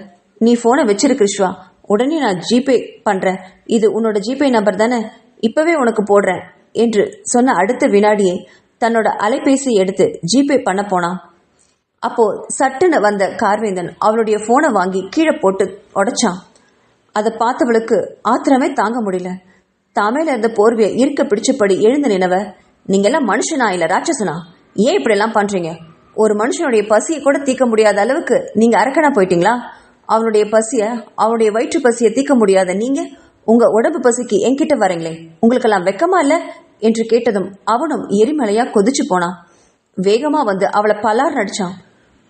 A: நீ போனை வச்சிரு கிருஷ்வா, உடனே நான் ஜிபே பண்றேன், இது உன்னோட ஜிபே நம்பர் தானே, இப்பவே உனக்கு போடுறேன் என்று சொன்ன அடுத்த வினாடியே தன்னோட அலைபேசி எடுத்து ஜிபே பண்ண போனான். அப்போ சட்டுன்னு வந்த கார்வேந்தன் அவளுடைய போனை வாங்கி கீழே போட்டு உடைச்சான். அதை பார்த்தவளுக்கு ஆத்திரமே தாங்க முடியல. தாமேல இருந்த போர்வையை இருக்க பிடிச்சபடி எழுந்து நினவ, நீங்கெல்லாம் மனுஷனா இல்ல ராட்சசனா, ஏன் இப்படி எல்லாம் பண்றீங்க? ஒரு மனுஷனுடைய பசியை கூட தீர்க்க முடியாத அளவுக்கு நீங்க அரக்கனா போயிட்டீங்களா? அவனுடைய வயிற்று பசியை தீர்க்க முடியாத நீங்க உங்க உடம்பு பசிக்கு என்கிட்ட வரீங்களே, உங்களுக்கெல்லாம் வெக்கமா இல்ல என்று கேட்டதும் அவனும் எரிமலையா கொதிச்சு போனான். வேகமா வந்து அவளை பலார் நடிச்சான்.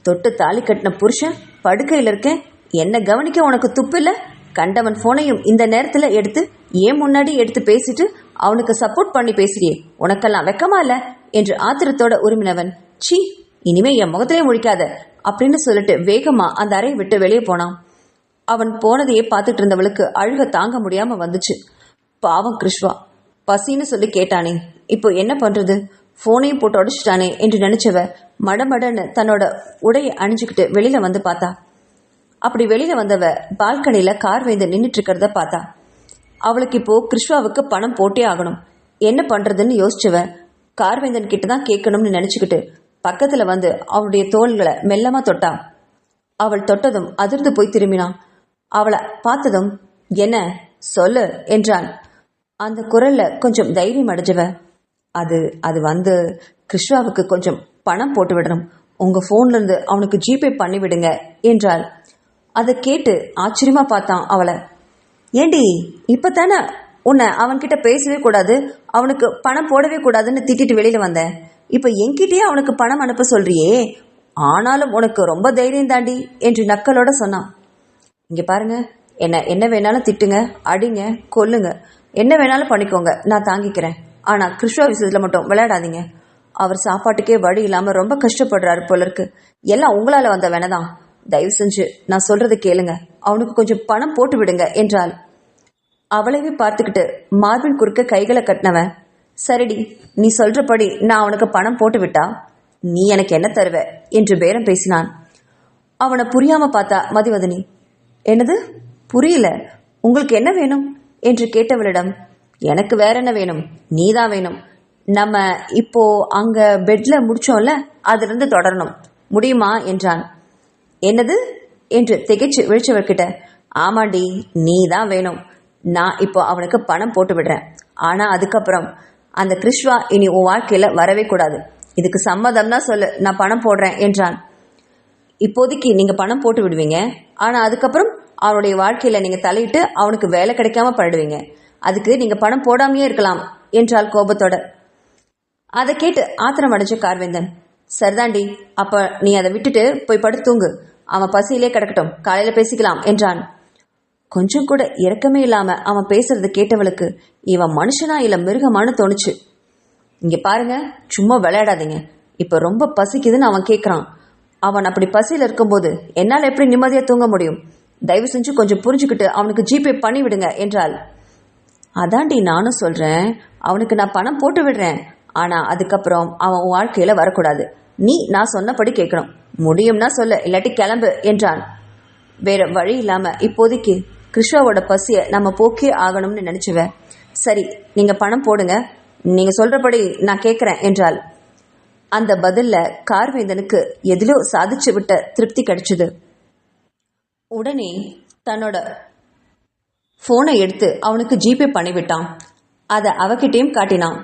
A: தொட்டு தாலி கட்டின புருஷன் படுக்கையில் இருக்கேன், என்ன கவனிக்க உனக்கு துப்பு இல்ல? கண்டவன் போனையும் இந்த நேரத்துல எடுத்து ஏன் முன்னாடி எடுத்து பேசிட்டு அவனுக்கு சப்போர்ட் பண்ணி பேசுறியே, உனக்கெல்லாம் வெக்கமா இல்ல என்று ஆத்திரத்தோட உரிமினவன், சீ, இனிமே என் முகத்திலே முழிக்காத அப்படின்னு சொல்லிட்டு வேகமா அந்த அறையை விட்டு வெளியே போனான். அவன் போனதையே பார்த்துட்டு இருந்தவளுக்கு அழுக தாங்க முடியாம வந்துச்சு. பாவம் கிருஷ்வா, பசின்னு சொல்லி கேட்டானே, இப்போ என்ன பண்றது, போனையும் போட்டு உடைச்சிட்டானே என்று நினைச்சவ மடமடன்னு தன்னோட உடையை அணிஞ்சுக்கிட்டு வெளியில வந்து பார்த்தா. அப்படி வெளியில வந்தவ பால்கனியில கார்வேந்தன் நின்றுட்டு இருக்கிறத பார்த்தா. அவளுக்கு இப்போ கிருஷ்வாவுக்கு பணம் போட்டே ஆகணும். என்ன பண்றதுன்னு யோசிச்சவ கார்வேந்தன் கிட்டதான் கேட்கணும்னு நினைச்சுக்கிட்டு பக்கத்துல வந்து அவளுடைய தோள்களை மெல்லமா தொட்டா. அவள் தொட்டதும் அதிர்ந்து போய் திரும்பினான். அவளை பார்த்ததும் என்ன சொல்லு என்றான். அந்த குரல்ல கொஞ்சம் தைரியம் அடைஞ்சவ, அது வந்து கிருஷ்வாவுக்கு கொஞ்சம் பணம் போட்டு விடணும், உங்க போன்ல இருந்து அவனுக்கு ஜிபே பண்ணி விடுங்க என்றாள். அதை கேட்டு ஆச்சரியமா பார்த்தான் அவளை. ஏண்டி, இப்பத்தானே உன்னை அவன்கிட்ட பேசவே கூடாது, அவனுக்கு பணம் போடவே கூடாதுன்னு திட்டிட்டு வெளியில வந்தேன், இப்ப என்கிட்டயே அவனுக்கு பணம் அனுப்ப சொல்றியே, ஆனாலும் உனக்கு ரொம்ப தைரியம் தாண்டி என்று நக்கலோட சொன்னான். இங்க பாருங்க, என்ன வேணாலும் திட்டுங்க, அடிங்க, கொல்லுங்க, என்ன வேணாலும் பண்ணிக்கோங்க, நான் தாங்கிக்கிறேன். ஆனா கிருஷ்ணா விஷயத்துல மட்டும் விளையாடாதீங்க. அவர் சாப்பாட்டுக்கே வழி இல்லாம ரொம்ப கஷ்டப்படுறாரு போல இருக்கு. எல்லாம் உங்களால வந்த வேணதான். தயவு செஞ்சு நான் சொல்றதை கேளுங்க, அவனுக்கு கொஞ்சம் பணம் போட்டு விடுங்க என்றாள். அவளைவே பார்த்துக்கிட்டு மார்பின் குறுக்க கைகளை கட்டினவன், சரிடி, நீ சொல்றபடி நான் அவனுக்கு பணம் போட்டு விட்டா நீ எனக்கு என்ன தருவ என்று பேரம் பேசினான். அவனை புரியாம பார்த்தா மதிவதனி. என்னது புரியல, உங்களுக்கு என்ன வேணும் என்று கேட்டவளிடம், எனக்கு வேற என்ன வேணும், நீதான் வேணும். நம்ம இப்போ அங்க பெட்ல முடிச்சோம்ல, அதுல இருந்து தொடரணும், முடியுமா என்றான். என்னது என்று திகைச்சு விழிச்சவர்கிட்ட, ஆமாண்டி, நீ தான் வேணும். நான் இப்போ அவனுக்கு பணம் போட்டு விடுறேன். ஆனா அதுக்கப்புறம் அந்த கிருஷ்வா இனி உன் வாழ்க்கையில வரவே கூடாது. இதுக்கு சம்மதம்னா சொல்லு, நான் பணம் போடுறேன் என்றான். இப்போதைக்கு நீங்க பணம் போட்டு விடுவீங்க, ஆனா அதுக்கப்புறம் அவனுடைய வாழ்க்கையில நீங்க தலையிட்டு அவனுக்கு வேலை கிடைக்காம பண்ணிடுவீங்க. அதுக்கு நீங்க பணம் போடாமையே இருக்கலாம் என்றாள் கோபத்தோட. அதை கேட்டு ஆத்திரம் அடைஞ்ச கார்வேந்தன், சரிதாண்டி, அப்ப நீ அதை விட்டுட்டு போய் படுத்து தூங்கு. அவன் பசியிலே கிடக்கட்டும், காலையில பேசிக்கலாம் என்றான். கொஞ்சம் கூட இரக்கமே இல்லாம அவன் பேசுறத கேட்டவளுக்கு இவன் மனுஷனா இல்ல மிருகமானு தோணுச்சு. இங்க பாருங்க, சும்மா விளையாடாதீங்க. இப்ப ரொம்ப பசிக்குதுன்னு அவன் கேட்கறான். அவன் அப்படி பசியில இருக்கும்போது என்னால் எப்படி நிம்மதியா தூங்க முடியும்? தயவு செஞ்சு கொஞ்சம் புரிஞ்சுக்கிட்டு அவனுக்கு ஜிபே பண்ணி விடுங்க என்றாள். அதாண்டி நானும் சொல்றேன், அவனுக்கு நான் பணம் போட்டு விடுறேன். ஆனா அதுக்கப்புறம் அவன் வாழ்க்கையில வரக்கூடாது. நீ நான் சொன்னபடி கேட்கணும். முடியும்னா சொல்ல, இல்லாட்டி கிளம்பு என்றான். வேற வழி இல்லாம இப்போதைக்கு கிருஷ்ணாவோட பசிய நம்ம போக்கே ஆகணும்னு நினைச்சுவ. சரி, நீங்க பணம் போடுங்க, நீங்க சொல்றபடி நான் கேட்கிறேன் என்றாள். அந்த பதில்ல கார்வேந்தனுக்கு எதிலோ சாதிச்சு விட்ட திருப்தி கிடைச்சது. உடனே தன்னோட போனை எடுத்து அவனுக்கு ஜிபே பண்ணிவிட்டான். அதை அவகிட்டையும் காட்டினான்.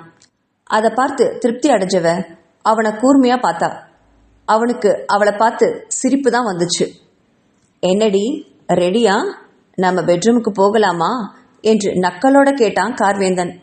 A: அதை பார்த்து திருப்தி அடைஞ்சவ அவனை கூர்மையா பார்த்தா. அவனுக்கு அவளை பார்த்து சிரிப்பு தான் வந்துச்சு. என்னடி, ரெடியா, நம்ம பெட்ரூமுக்கு போகலாமா என்று நக்கலோட கேட்டான் கார்வேந்தன்.